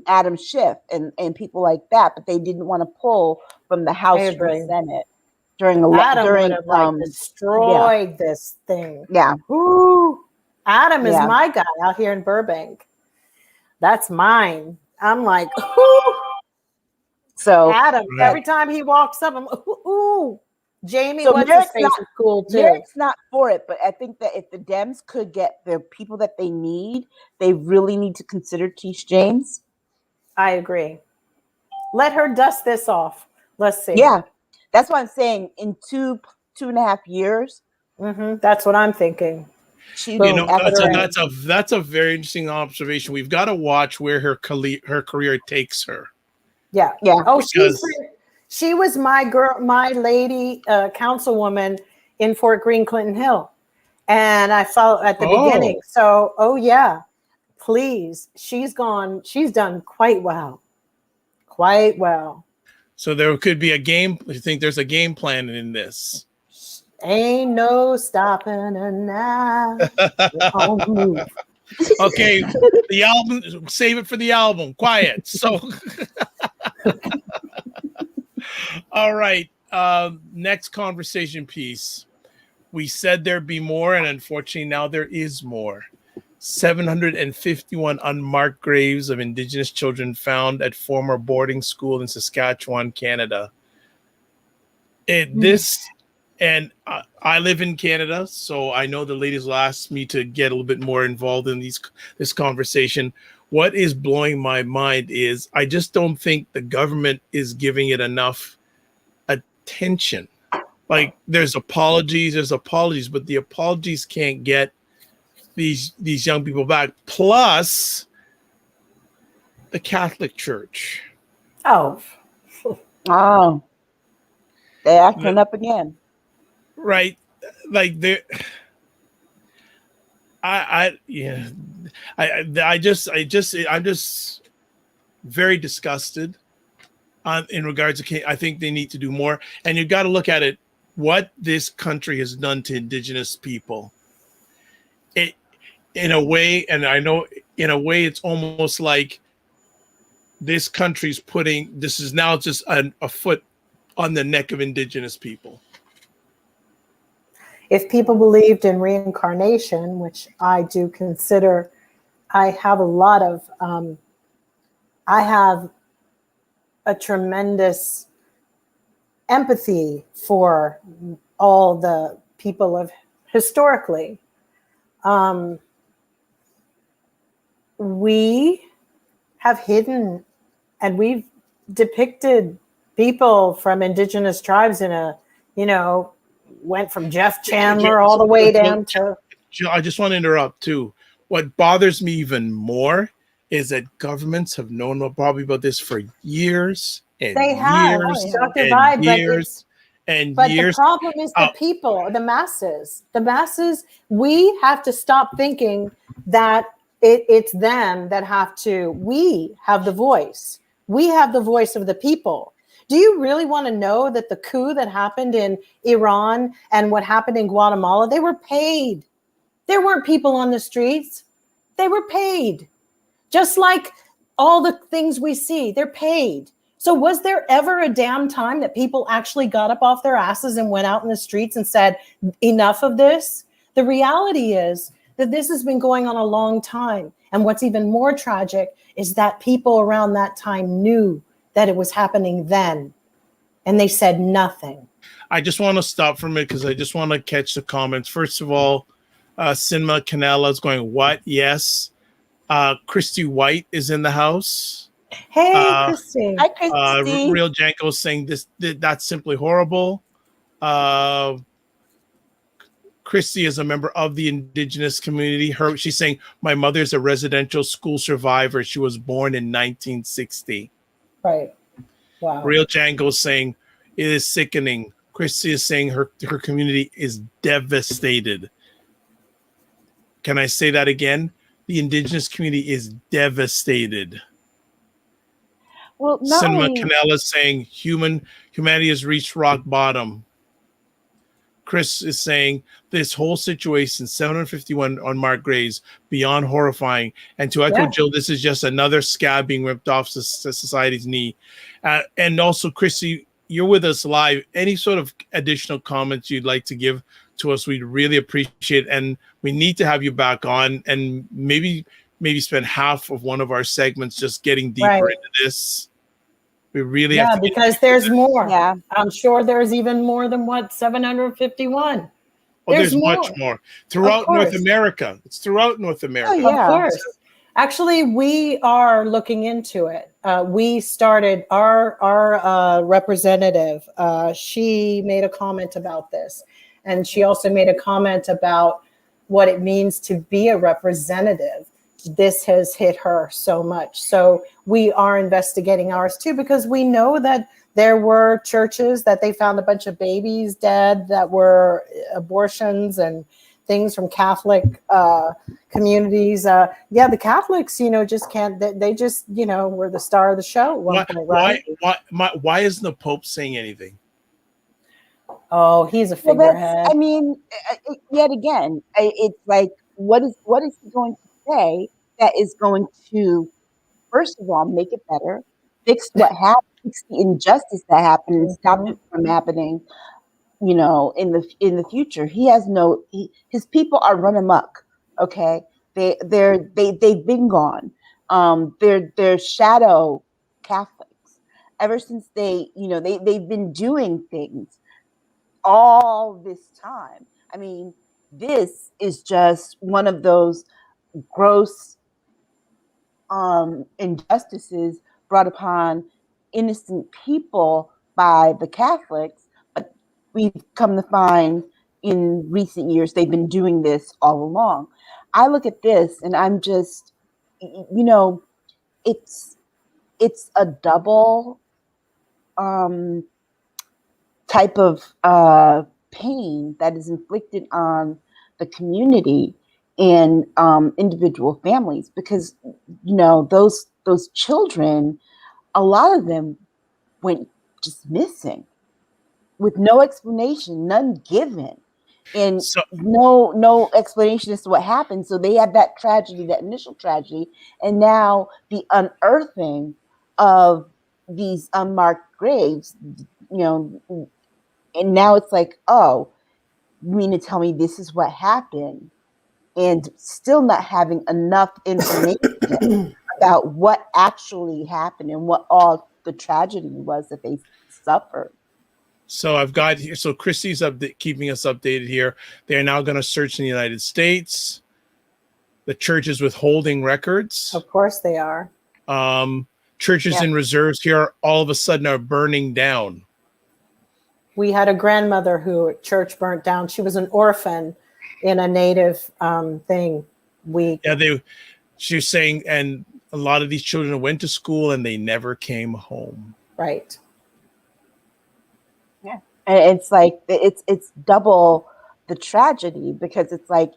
Adam Schiff and people like that, but they didn't want to pull from the House or the Senate during destroyed this thing. Yeah. Ooh, Adam is my guy out here in Burbank. That's mine. I'm like, ooh. So Adam, every time he walks up, I'm ooh. Jamie, what's his face is cool too. Merrick's not for it, but I think that if the Dems could get the people that they need, they really need to consider Tish James. I agree. Let her dust this off. Let's see. Yeah, that's what I'm saying. In 2.5 years, that's what I'm thinking. That's a very interesting observation. We've got to watch where her career takes her. Yeah. Oh, she was my lady councilwoman in Fort Greene, Clinton Hill, and I followed at the beginning. So, please, she's done quite well. So there could be a game. You think there's a game plan in this? Ain't no stopping her now. On the move. Okay, the album. Save it for the album. Quiet. So, all right. Next conversation piece. We said there'd be more, and unfortunately, now there is more. 751 unmarked graves of Indigenous children found at former boarding school in Saskatchewan, Canada. And I live in Canada, so I know the ladies will ask me to get a little bit more involved in this conversation. What is blowing my mind is I just don't think the government is giving it enough attention. Like there's apologies, but the apologies can't get these young people back. Plus the Catholic Church. Oh, they're acting up again. Right, like I'm just very disgusted in regards to. I think they need to do more, and you've got to look at it. What this country has done to Indigenous people. In a way, and I know in a way, it's almost like this country's this is now just a foot on the neck of Indigenous people. If people believed in reincarnation, which I do consider, I have a tremendous empathy for all the people of historically. We have hidden, and we've depicted people from indigenous tribes in a, went from Jeff Chandler all the way down to. I just want to interrupt too. What bothers me even more is that governments have known about this for years and They have, years Dr. and Vide, years but years. the problem is the people, the masses. The masses, we have to stop thinking that it's them that have to. We have the voice. We have the voice of the people. Do you really want to know that the coup that happened in Iran and what happened in Guatemala, they were paid. There weren't people on the streets. They were paid. Just like all the things we see, they're paid. So was there ever a damn time that people actually got up off their asses and went out in the streets and said, enough of this? The reality is that this has been going on a long time. And what's even more tragic is that people around that time knew that it was happening then, and they said nothing. I just want to stop for a minute because I just want to catch the comments. First of all, Cinema Canela is going, what? Yes. Christy White is in the house. Hey, Christy. Hi, Christy. Real Janko saying that's simply horrible. Christy is a member of the indigenous community. She's saying, my mother's a residential school survivor. She was born in 1960. Right. Wow. Real Django saying it is sickening. Christy is saying her community is devastated. Can I say that again? The indigenous community is devastated. Well, Cinema Canela is saying humanity has reached rock bottom. Chris is saying this whole situation, 751 unmarked graves, beyond horrifying. And to echo Jill, this is just another scab being ripped off society's knee. And also, Chrissy, you're with us live. Any sort of additional comments you'd like to give to us, we'd really appreciate it. And we need to have you back on and maybe spend half of one of our segments just getting deeper into this. We really have to because there's more. Yeah. I'm sure there's even more than 751. There's much more throughout North America. It's throughout North America. Oh, yeah. Of course. Actually, we are looking into it. We started our representative. She made a comment about this, and she also made a comment about what it means to be a representative. This has hit her so much. So we are investigating ours too, because we know that there were churches that they found a bunch of babies dead that were abortions and things from Catholic communities. The Catholics, just can't, they just, were the star of the show at one point, right? Why isn't the Pope saying anything? Oh, he's a figurehead. Yet again, it's like, what is he going to say that is going to, first of all, make it better, fix what happened, fix the injustice that happened, and stop it from happening, in the future? He has his people are run amok. Okay, they've been gone. They're shadow Catholics ever since they've been doing things all this time. I mean, this is just one of those gross injustices brought upon innocent people by the Catholics, but we've come to find in recent years they've been doing this all along. I look at this and I'm just, it's a double type of pain that is inflicted on the community and individual families, because those children, a lot of them went just missing with no explanation, none given, and no explanation as to what happened. So they had that tragedy, that initial tragedy, and now the unearthing of these unmarked graves, and now it's like, oh, you mean to tell me this is what happened? And still not having enough information about what actually happened and what all the tragedy was that they suffered. So I've got here. So Christy's keeping us updated here. They are now going to search in the United States. The church is withholding records. Of course they are. Churches and reserves here all of a sudden are burning down. We had a grandmother who church burnt down. She was an orphan in a native thing. She was saying, and a lot of these children went to school and they never came home. Right. Yeah. And it's like, it's double the tragedy, because it's like,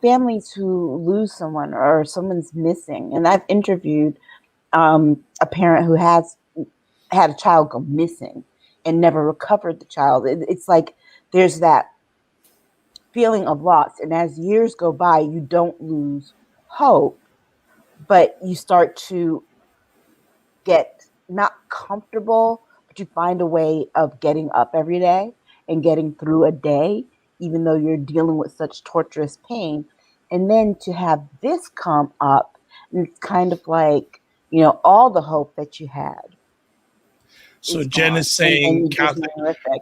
families who lose someone or someone's missing. And I've interviewed a parent who has had a child go missing and never recovered the child. It's like there's that feeling of loss. And as years go by, you don't lose hope, but you start to get not comfortable, but you find a way of getting up every day and getting through a day, even though you're dealing with such torturous pain. And then to have this come up, and it's kind of like, all the hope that you had. So Jen is saying Catholic. Horrific.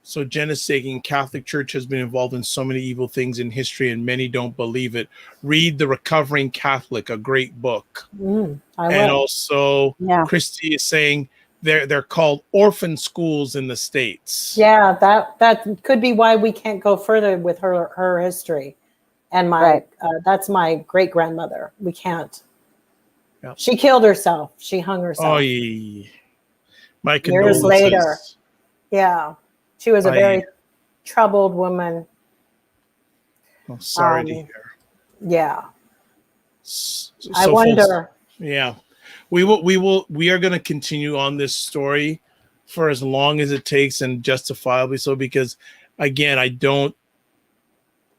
So Jen is saying Catholic Church has been involved in so many evil things in history, and many don't believe it. Read The Recovering Catholic, a great book. And also, Christy is saying they're called orphan schools in the States. Yeah, that could be why we can't go further with her history. And that's my great grandmother. We can't. Yep. She killed herself. She hung herself. Oh, yeah. My Years condolences. later. Yeah. She was a very troubled woman. Oh, sorry to hear. Yeah. So I wonder. Yeah. We are going to continue on this story for as long as it takes, and justifiably so, because again, I don't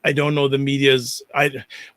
know the media's.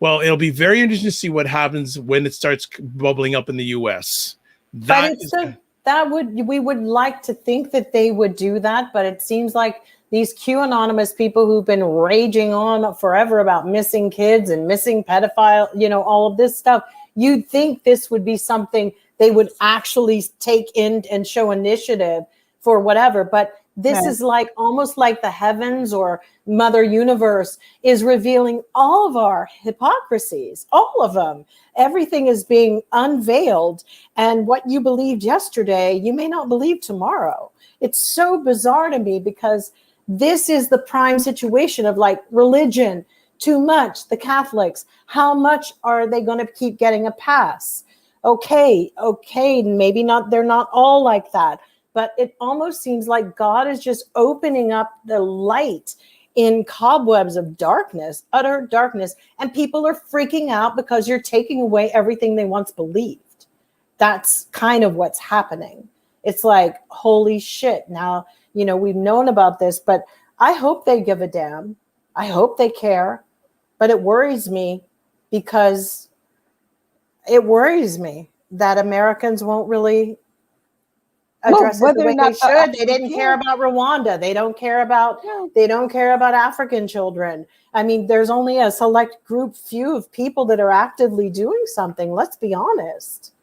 It'll be very interesting to see what happens when it starts bubbling up in the US. We would like to think that they would do that, but it seems like these QAnonymous people who've been raging on forever about missing kids and missing pedophile, all of this stuff, you'd think this would be something they would actually take in and show initiative for whatever. But this is like almost like the heavens or Mother Universe is revealing all of our hypocrisies, all of them. Everything is being unveiled. And what you believed yesterday, you may not believe tomorrow. It's so bizarre to me, because this is the prime situation of like religion. Too much, the Catholics, how much are they going to keep getting a pass? Okay, maybe not. They're not all like that. But it almost seems like God is just opening up the light in cobwebs of darkness, utter darkness. And people are freaking out because you're taking away everything they once believed. That's kind of what's happening. It's like, holy shit. Now, we've known about this, but I hope they give a damn. I hope they care. But it worries me, because it worries me that Americans won't really address it the way they should. They didn't care about Rwanda. They don't care about African children. I mean, there's only a select few of people that are actively doing something. Let's be honest.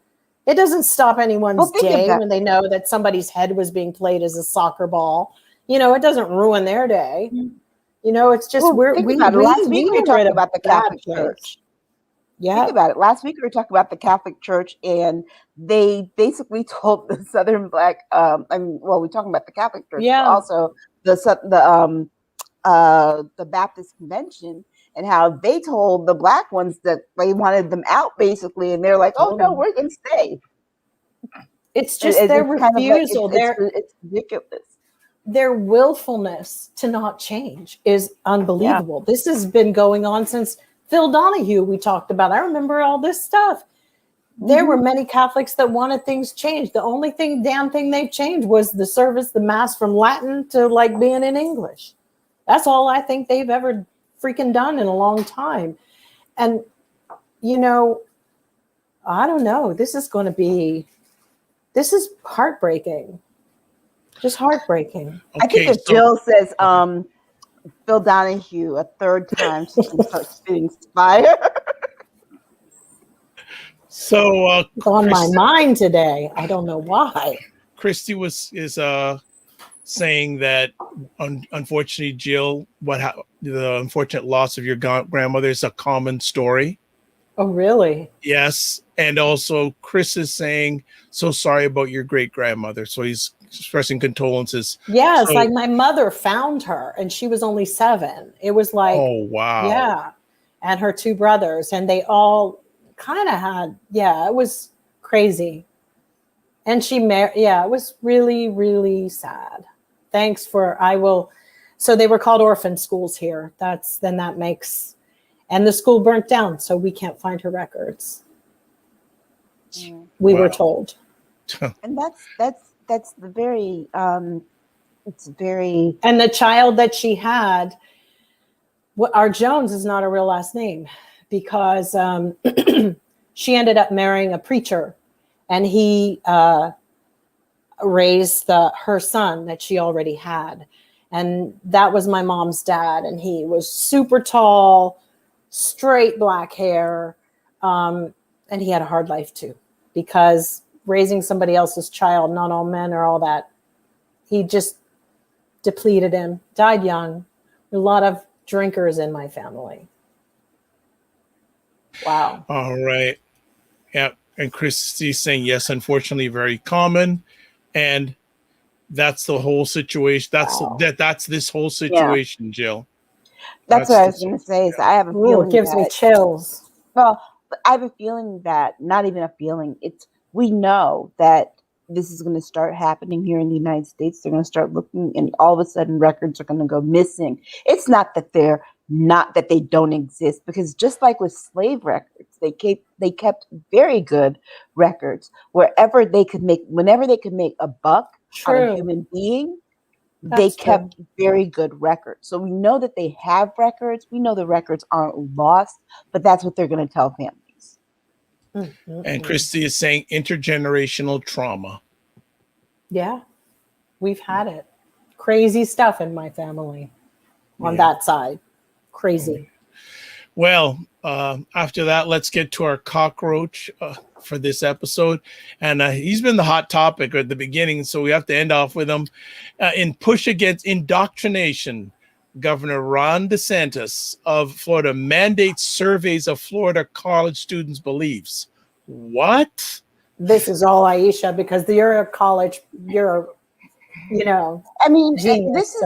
It doesn't stop anyone's day when they know that somebody's head was being played as a soccer ball. It doesn't ruin their day. It's just last week we were talking about the Catholic Church. Yeah. Think about it. Last week we were talking about the Catholic Church, and they basically told the Southern Black. we're talking about the Catholic Church, but also the Baptist Convention, and how they told the Black ones that they wanted them out, basically, and they're like, "Oh no, we're going to stay." It's just their refusal. It's ridiculous. Their willfulness to not change is unbelievable. Yeah. This has been going on since Phil Donahue, we talked about. I remember all this stuff. There were many Catholics that wanted things changed. The only damn thing they've changed was the service, the mass from Latin to like being in English. That's all I think they've ever freaking done in a long time. And, I don't know. This is heartbreaking. Just heartbreaking. Okay, I think if Jill says, Phil Donahue a third time, she can start spitting fire. So it's on my mind today. I don't know why. Christy is saying that unfortunately, Jill, the unfortunate loss of your grandmother is a common story. Oh, really? Yes. And also Chris is saying, so sorry about your great grandmother. So he's expressing condolences. Yes, So, like my mother found her and she was only 7. It was like, oh, wow. yeah, and her 2 brothers, and they all kind of had, yeah, it was crazy. And she married, yeah, it was really, really sad. Thanks for, I will, so they were called orphan schools here. Then that makes, and the school burnt down, so we can't find her records. We Wow. were told. And that's the very it's very. And the child that she had, our Jones is not a real last name because she ended up marrying a preacher, and he raised her son that she already had. And that was my mom's dad. And he was super tall, straight black hair. And he had a hard life too, because raising somebody else's child, not all men are all that. He just depleted him, died young. A lot of drinkers in my family. Wow. All right. Yeah. And Christy's saying, yes, unfortunately, very common. And that's the whole situation. Wow. That's this whole situation, Jill. That's what I was going to say. Is I have a feeling it gives me chills. Well, I have a feeling that, not even a feeling, we know that this is going to start happening here in the United States. They're going to start looking, and all of a sudden records are going to go missing. It's not that they don't exist, because just like with slave records, they kept very good records whenever they could make a buck on a human being. They kept very good records. So we know that they have records. We know the records aren't lost, but that's what they're going to tell families. Mm-hmm. And Christy is saying intergenerational trauma. Yeah, we've had it. Crazy stuff in my family on that side. Crazy. Well, after that, let's get to our cockroach for this episode. And he's been the hot topic at the beginning, so we have to end off with him. In push against indoctrination, Governor Ron DeSantis of Florida mandates surveys of Florida college students' beliefs. What? This is all Aisha, because you're a college, I mean, genius,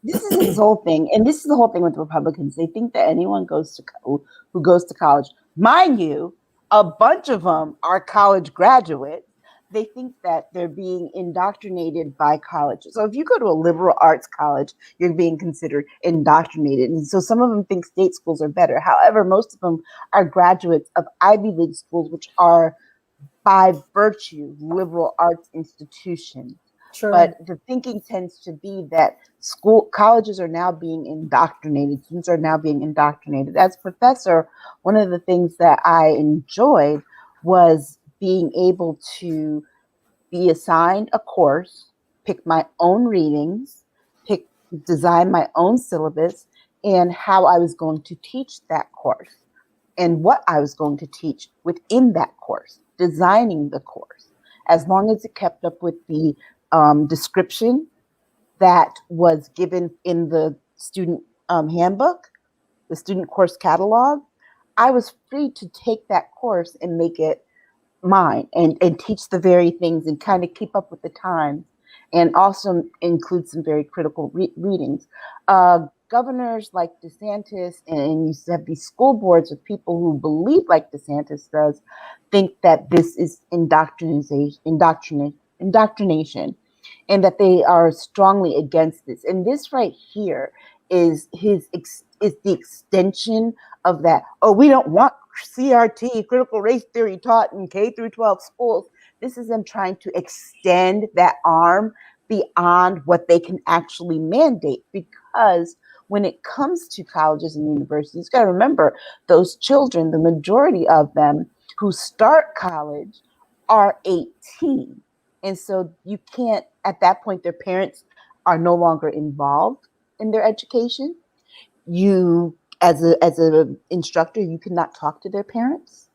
this is his whole thing. And this is the whole thing with Republicans. They think that anyone who goes to college, mind you, a bunch of them are college graduates. They think that they're being indoctrinated by colleges. So if you go to a liberal arts college, you're being considered indoctrinated. And so some of them think state schools are better. However, most of them are graduates of Ivy League schools, which are by virtue liberal arts institutions. Sure. But the thinking tends to be that colleges are now being indoctrinated. Students are now being indoctrinated. As a professor, one of the things that I enjoyed was being able to be assigned a course, pick my own readings, design my own syllabus, and how I was going to teach that course, and what I was going to teach within that course, designing the course, as long as it kept up with the description that was given in the student handbook, the student course catalog. I was free to take that course and make it mine and teach the very things and kind of keep up with the times, and also include some very critical readings. Governors like DeSantis, and you have these school boards with people who believe like DeSantis does, think that this is indoctrination, and that they are strongly against this. And this right here is the extension of that. Oh, we don't want CRT, critical race theory, taught in K through 12 schools. This is them trying to extend that arm beyond what they can actually mandate, because when it comes to colleges and universities, you got to remember, those children, the majority of them who start college are 18. And so you can't, at that point, their parents are no longer involved in their education. You, as an instructor, you cannot talk to their parents.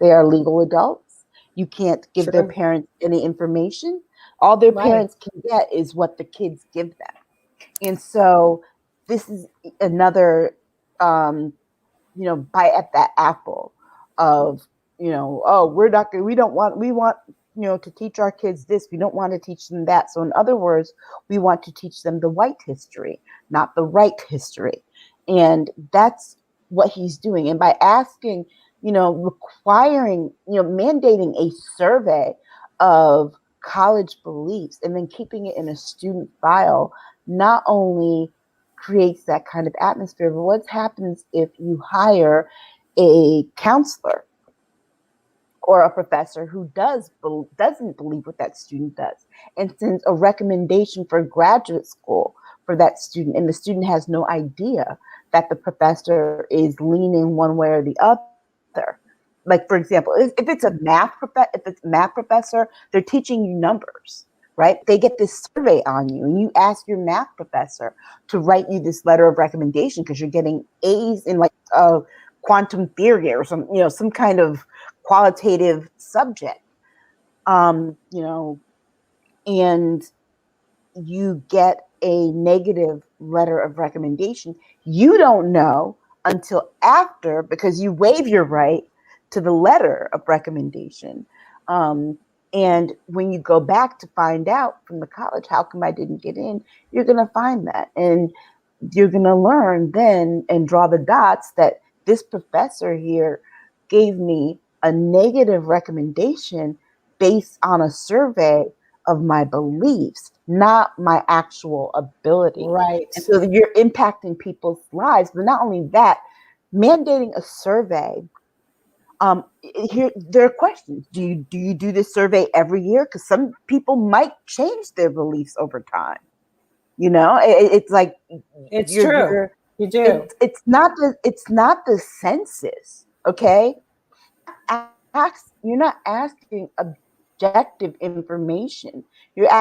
They are legal adults. You can't give their parents any information. All their parents can get is what the kids give them. And so this is another, bite at that apple of, oh, we want, to teach our kids this. We don't want to teach them that. So in other words, we want to teach them the white history, not the right history. And that's what he's doing. And by asking, requiring, mandating a survey of college beliefs and then keeping it in a student file, not only creates that kind of atmosphere, but what happens if you hire a counselor or a professor who doesn't believe what that student does and sends a recommendation for graduate school for that student, and the student has no idea that the professor is leaning one way or the other. Like, for example, if it's a math professor, they're teaching you numbers, right? They get this survey on you, and you ask your math professor to write you this letter of recommendation because you're getting A's in like quantum theory or some kind of qualitative subject, and you get a negative letter of recommendation. You don't know until after, because you waive your right to the letter of recommendation. And when you go back to find out from the college, how come I didn't get in? You're going to find that. And you're going to learn then and draw the dots that this professor here gave me a negative recommendation based on a survey of my beliefs, not my actual ability. Right. And so you're impacting people's lives. But not only that, mandating a survey. Here there are questions. Do you do this survey every year? Because some people might change their beliefs over time. It's like it's true. You do. It's not the census. Okay, you're not asking objective information. You're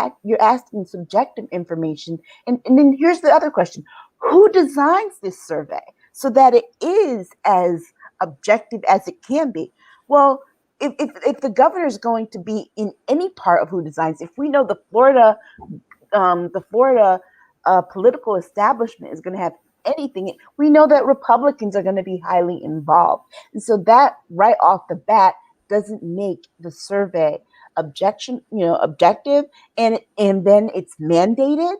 asking subjective information. And then here's the other question: who designs this survey so that it is as objective as it can be? Well, if the governor is going to be in any part of who designs, if we know the Florida political establishment is going to have anything, we know that Republicans are going to be highly involved. And so that right off the bat doesn't make the survey objective, and then it's mandated.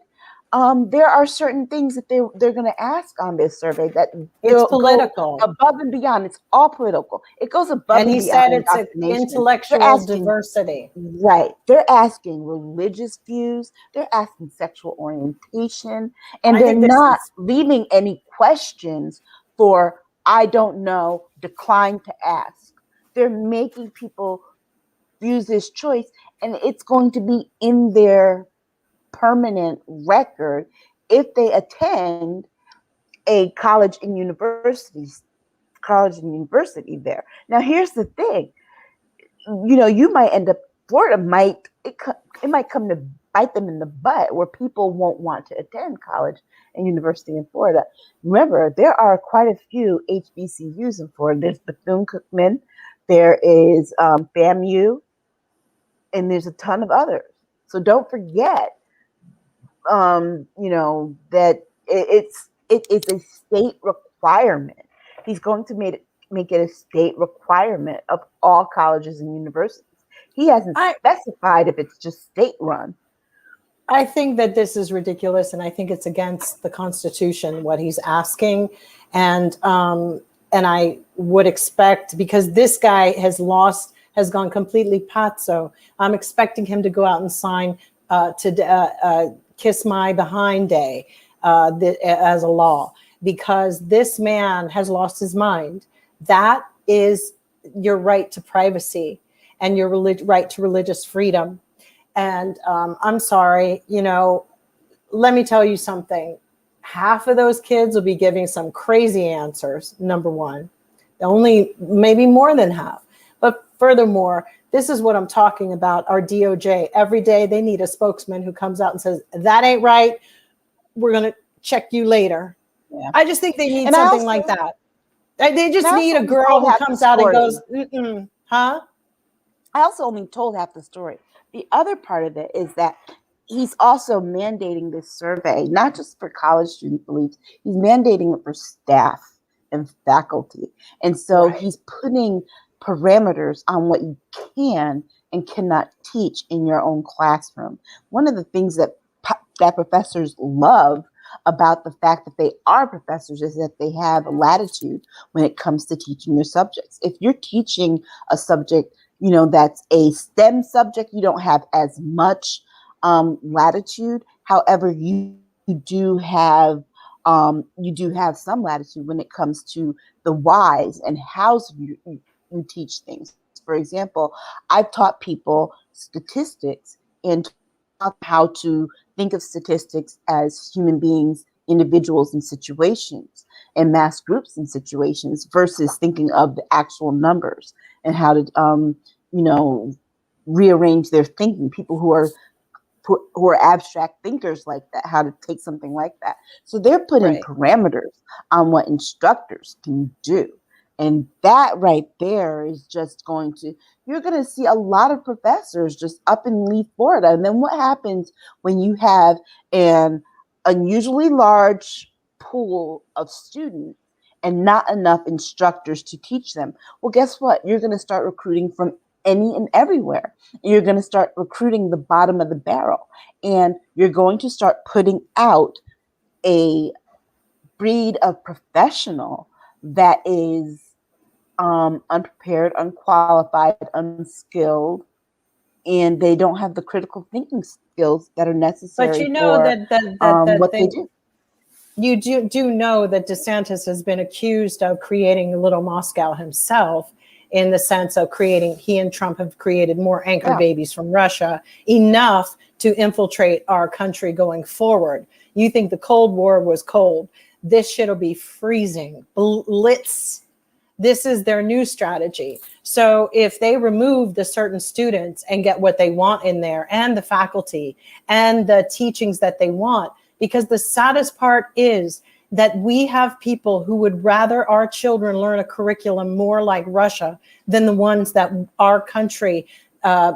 There are certain things that they're going to ask on this survey that it's political, above and beyond. It's all political. It goes above and beyond. And he said it's intellectual diversity. Right. They're asking religious views. They're asking sexual orientation, and they're not leaving any questions for I don't know, decline to ask. They're making people use this choice, and it's going to be in their permanent record if they attend a college and university there. Now, here's the thing. You might end up, Florida might come to bite them in the butt, where people won't want to attend college and university in Florida. Remember, there are quite a few HBCUs in Florida. There's Bethune-Cookman, there is FAMU, and there's a ton of others. So don't forget, that it's a state requirement. He's going to make it a state requirement of all colleges and universities. He hasn't specified if it's just state run. I think that this is ridiculous, and I think it's against the Constitution what he's asking, and I would expect, because this guy has gone completely pazzo. I'm expecting him to go out and sign Kiss My Behind Day as a law, because this man has lost his mind. That is your right to privacy and your right to religious freedom. And I'm sorry, let me tell you something. Half of those kids will be giving some crazy answers, number one. Only maybe more than half. But furthermore, this is what I'm talking about. Our DOJ, every day they need a spokesman who comes out and says, that ain't right. We're going to check you later. Yeah. I just think they need something like that. They just need a girl who comes out and goes, huh? I also only told half the story. The other part of it is that he's also mandating this survey, not just for college student beliefs. He's mandating it for staff and faculty. And so Right. he's putting parameters on what you can and cannot teach in your own classroom. One of the things that professors love about the fact that they are professors is that they have latitude when it comes to teaching your subjects. If you're teaching a subject, that's a STEM subject, you don't have as much latitude. However, you do have some latitude when it comes to the whys and hows you teach things. For example, I've taught people statistics and taught how to think of statistics as human beings, individuals in situations, and mass groups in situations versus thinking of the actual numbers and how to, rearrange their thinking. People who are abstract thinkers like that, how to take something like that. So they're putting Right. parameters on what instructors can do. And that right there is just you're going to see a lot of professors just up and leave Florida. And then what happens when you have an unusually large pool of students and not enough instructors to teach them? Well, guess what? You're going to start recruiting from any and everywhere. You're going to start recruiting the bottom of the barrel, and you're going to start putting out a breed of professional that is unprepared, unqualified, unskilled, and they don't have the critical thinking skills that are necessary But you know for that what they do. You do know that DeSantis has been accused of creating a little Moscow himself, in the sense of he and Trump have created more anchor babies from Russia, enough to infiltrate our country going forward. You think the Cold War was cold. This shit'll be freezing. Blitz. This is their new strategy. So if they remove the certain students and get what they want in there, and the faculty and the teachings that they want, because the saddest part is that we have people who would rather our children learn a curriculum more like Russia than the ones that our country,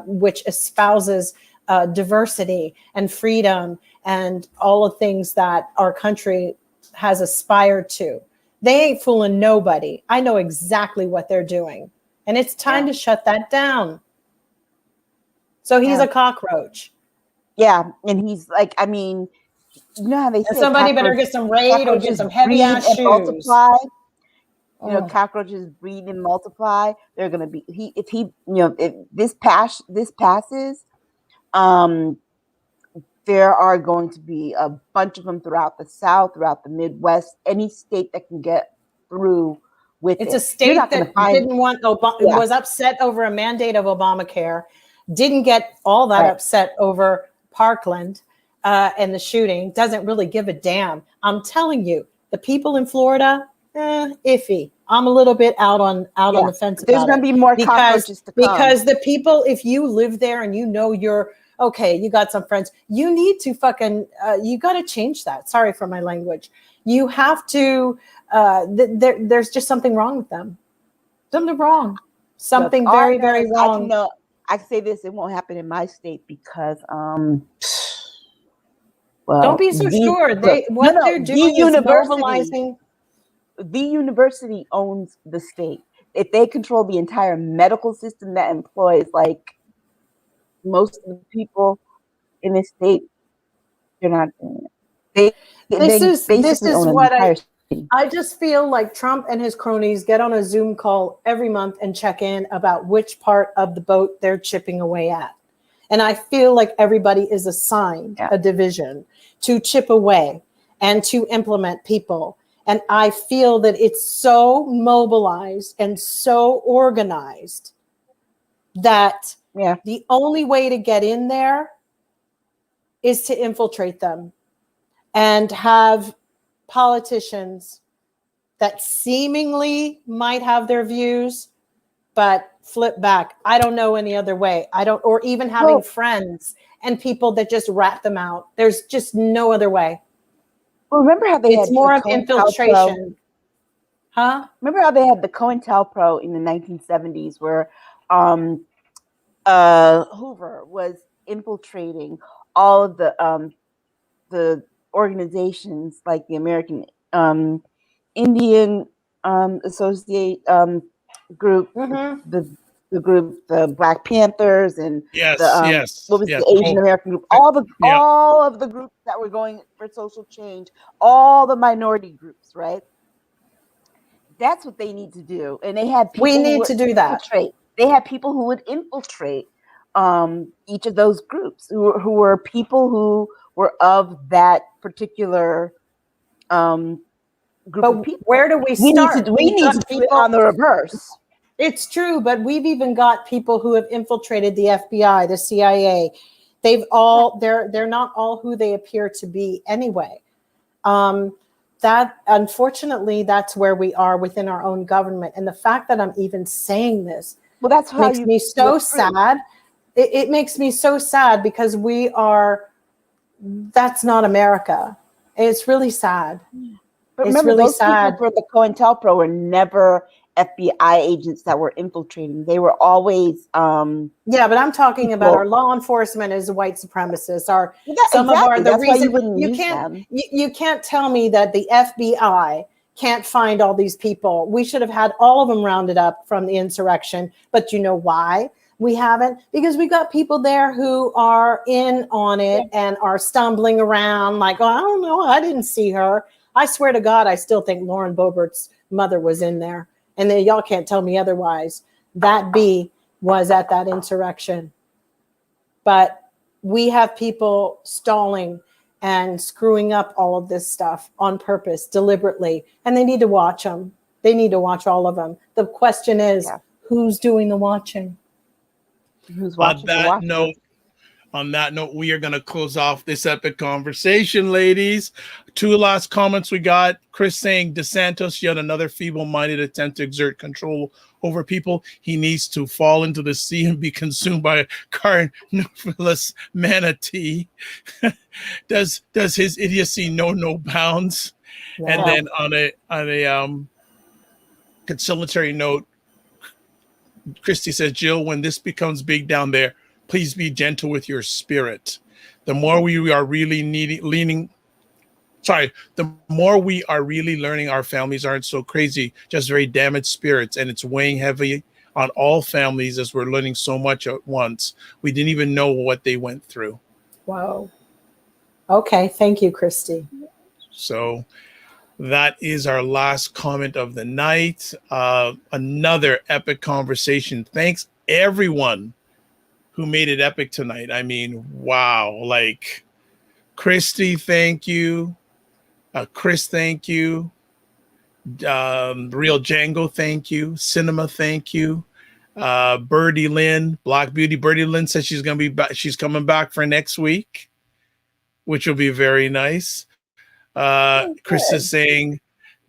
which espouses diversity and freedom and all the things that our country has aspired to. They ain't fooling nobody. I know exactly what they're doing. And it's time to shut that down. So he's a cockroach. Yeah. And he's like, you know how they say somebody better get some raid or get some heavy ass shoes. Multiply. Cockroaches breed and multiply. They're gonna be if this passes, there are going to be a bunch of them throughout the South, throughout the Midwest, any state that can get through with it's it. a state that didn't want was upset over a mandate of Obamacare, didn't get all that upset over Parkland and the shooting, doesn't really give a damn. I'm telling you, the people in Florida, iffy. I'm a little bit out on the fence about it. There's going to be more cockroaches to come. Because the people, if you live there and you're okay, you got some friends, you need to you got to change that. Sorry for my language. You have to, there's just something wrong with them. Something wrong. Something very, very wrong. I can say this, it won't happen in my state because, don't be so sure. They're doing is mobilizing. The university owns the state. If they control the entire medical system that employs most of the people in this state, they're not doing it. This is what I just feel like Trump and his cronies get on a Zoom call every month and check in about which part of the boat they're chipping away at. And I feel like everybody is assigned a division to chip away and to implement people. And I feel that it's so mobilized and so organized that the only way to get in there is to infiltrate them and have politicians that seemingly might have their views, but flip back. I don't know any other way. Or even having friends and people that just rat them out. There's just no other way. Well, remember how it's more of infiltration. Huh? Remember how they had the COINTELPRO in the 1970s where Hoover was infiltrating all of the organizations like the American Indian associate group, Mm-hmm. the group, the Black Panthers, and Yes, what was yes. the Asian American group? All of the groups that were going for social change, all the minority groups, right? That's what they need to do, and they had people We need to do that. They had people who would infiltrate each of those groups, who were people who were of that particular group of people. Where do we start? We need to do it on the reverse. It's true, but we've even got people who have infiltrated the FBI, the CIA. They're not all who they appear to be anyway. That unfortunately, that's where we are within our own government. And the fact that I'm even saying this, well, that's how makes me so sad. It makes me so sad because that's not America. It's really sad. But remember, really those people for the COINTELPRO were never FBI agents that were infiltrating. They were always yeah, but I'm talking about our law enforcement as white supremacists. The reason you can't tell me that the FBI can't find all these people. We should have had all of them rounded up from the insurrection. But you know why we haven't? Because we got people there who are in on it and are stumbling around like, oh, I don't know, I didn't see her. I swear to God, I still think Lauren Boebert's mother was in there. And then y'all can't tell me otherwise. That bee was at that insurrection. But we have people stalling and screwing up all of this stuff on purpose, deliberately. And they need to watch them. They need to watch all of them. The question is, who's doing the watching? Who's watching On that note, we are going to close off this epic conversation, ladies. 2 last comments we got. Chris saying, DeSantis, yet another feeble-minded attempt to exert control over people. He needs to fall into the sea and be consumed by a carnivorous manatee. Does his idiocy know no bounds? Yeah. And then on a conciliatory note, Christy says, Jill, when this becomes big down there, please be gentle with your spirit. The more we are really the more we are really learning our families aren't so crazy, just very damaged spirits. And it's weighing heavy on all families as we're learning so much at once. We didn't even know what they went through. Wow. Okay. Thank you, Christy. So that is our last comment of the night. Another epic conversation. Thanks, everyone who made it epic tonight. I mean, wow. Like, Christy, thank you. Chris, thank you. Real Django, thank you. Cinema, thank you. Birdie Lynn, Black Beauty. Birdie Lynn says she's going to be back. She's coming back for next week, which will be very nice. Chris is saying,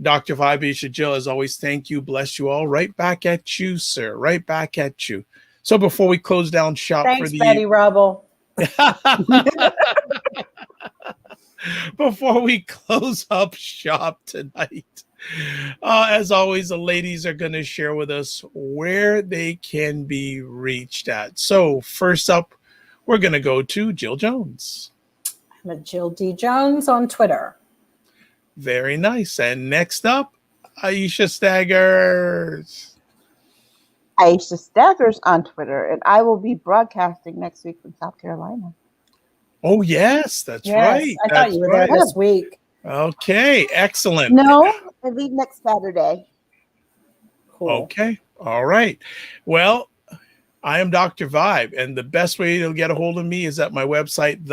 Dr. Vibe, Aisha, Jill, as always, thank you. Bless you all. Right back at you, sir. Right back at you. So before we close down shop for the Betty Rubble. Before we close up shop tonight, as always, the ladies are going to share with us where they can be reached at. So first up, we're going to go to Jill Jones. I'm at Jill D. Jones on Twitter. Very nice. And next up, Aisha Staggers. Aisha Staggers on Twitter, and I will be broadcasting next week from South Carolina. Oh, yes, that's right. I thought you were there this week. Okay, excellent. No, I leave next Saturday. Cool. Okay, all right. Well, I am Dr. Vibe, and the best way to get a hold of me is at my website,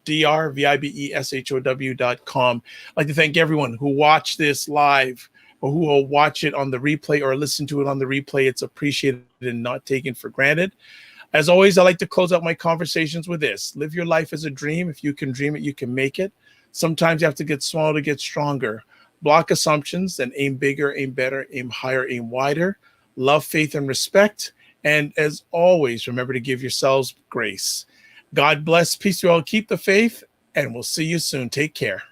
thedrvibeshow.com. I'd like to thank everyone who watched this live, or who will watch it on the replay or listen to it on the replay. It's appreciated and not taken for granted. As always, I like to close out my conversations with this. Live your life as a dream. If you can dream it, you can make it. Sometimes you have to get small to get stronger. Block assumptions and aim bigger, aim better, aim higher, aim wider. Love, faith, and respect. And as always, remember to give yourselves grace. God bless. Peace to you all. Keep the faith, and we'll see you soon. Take care.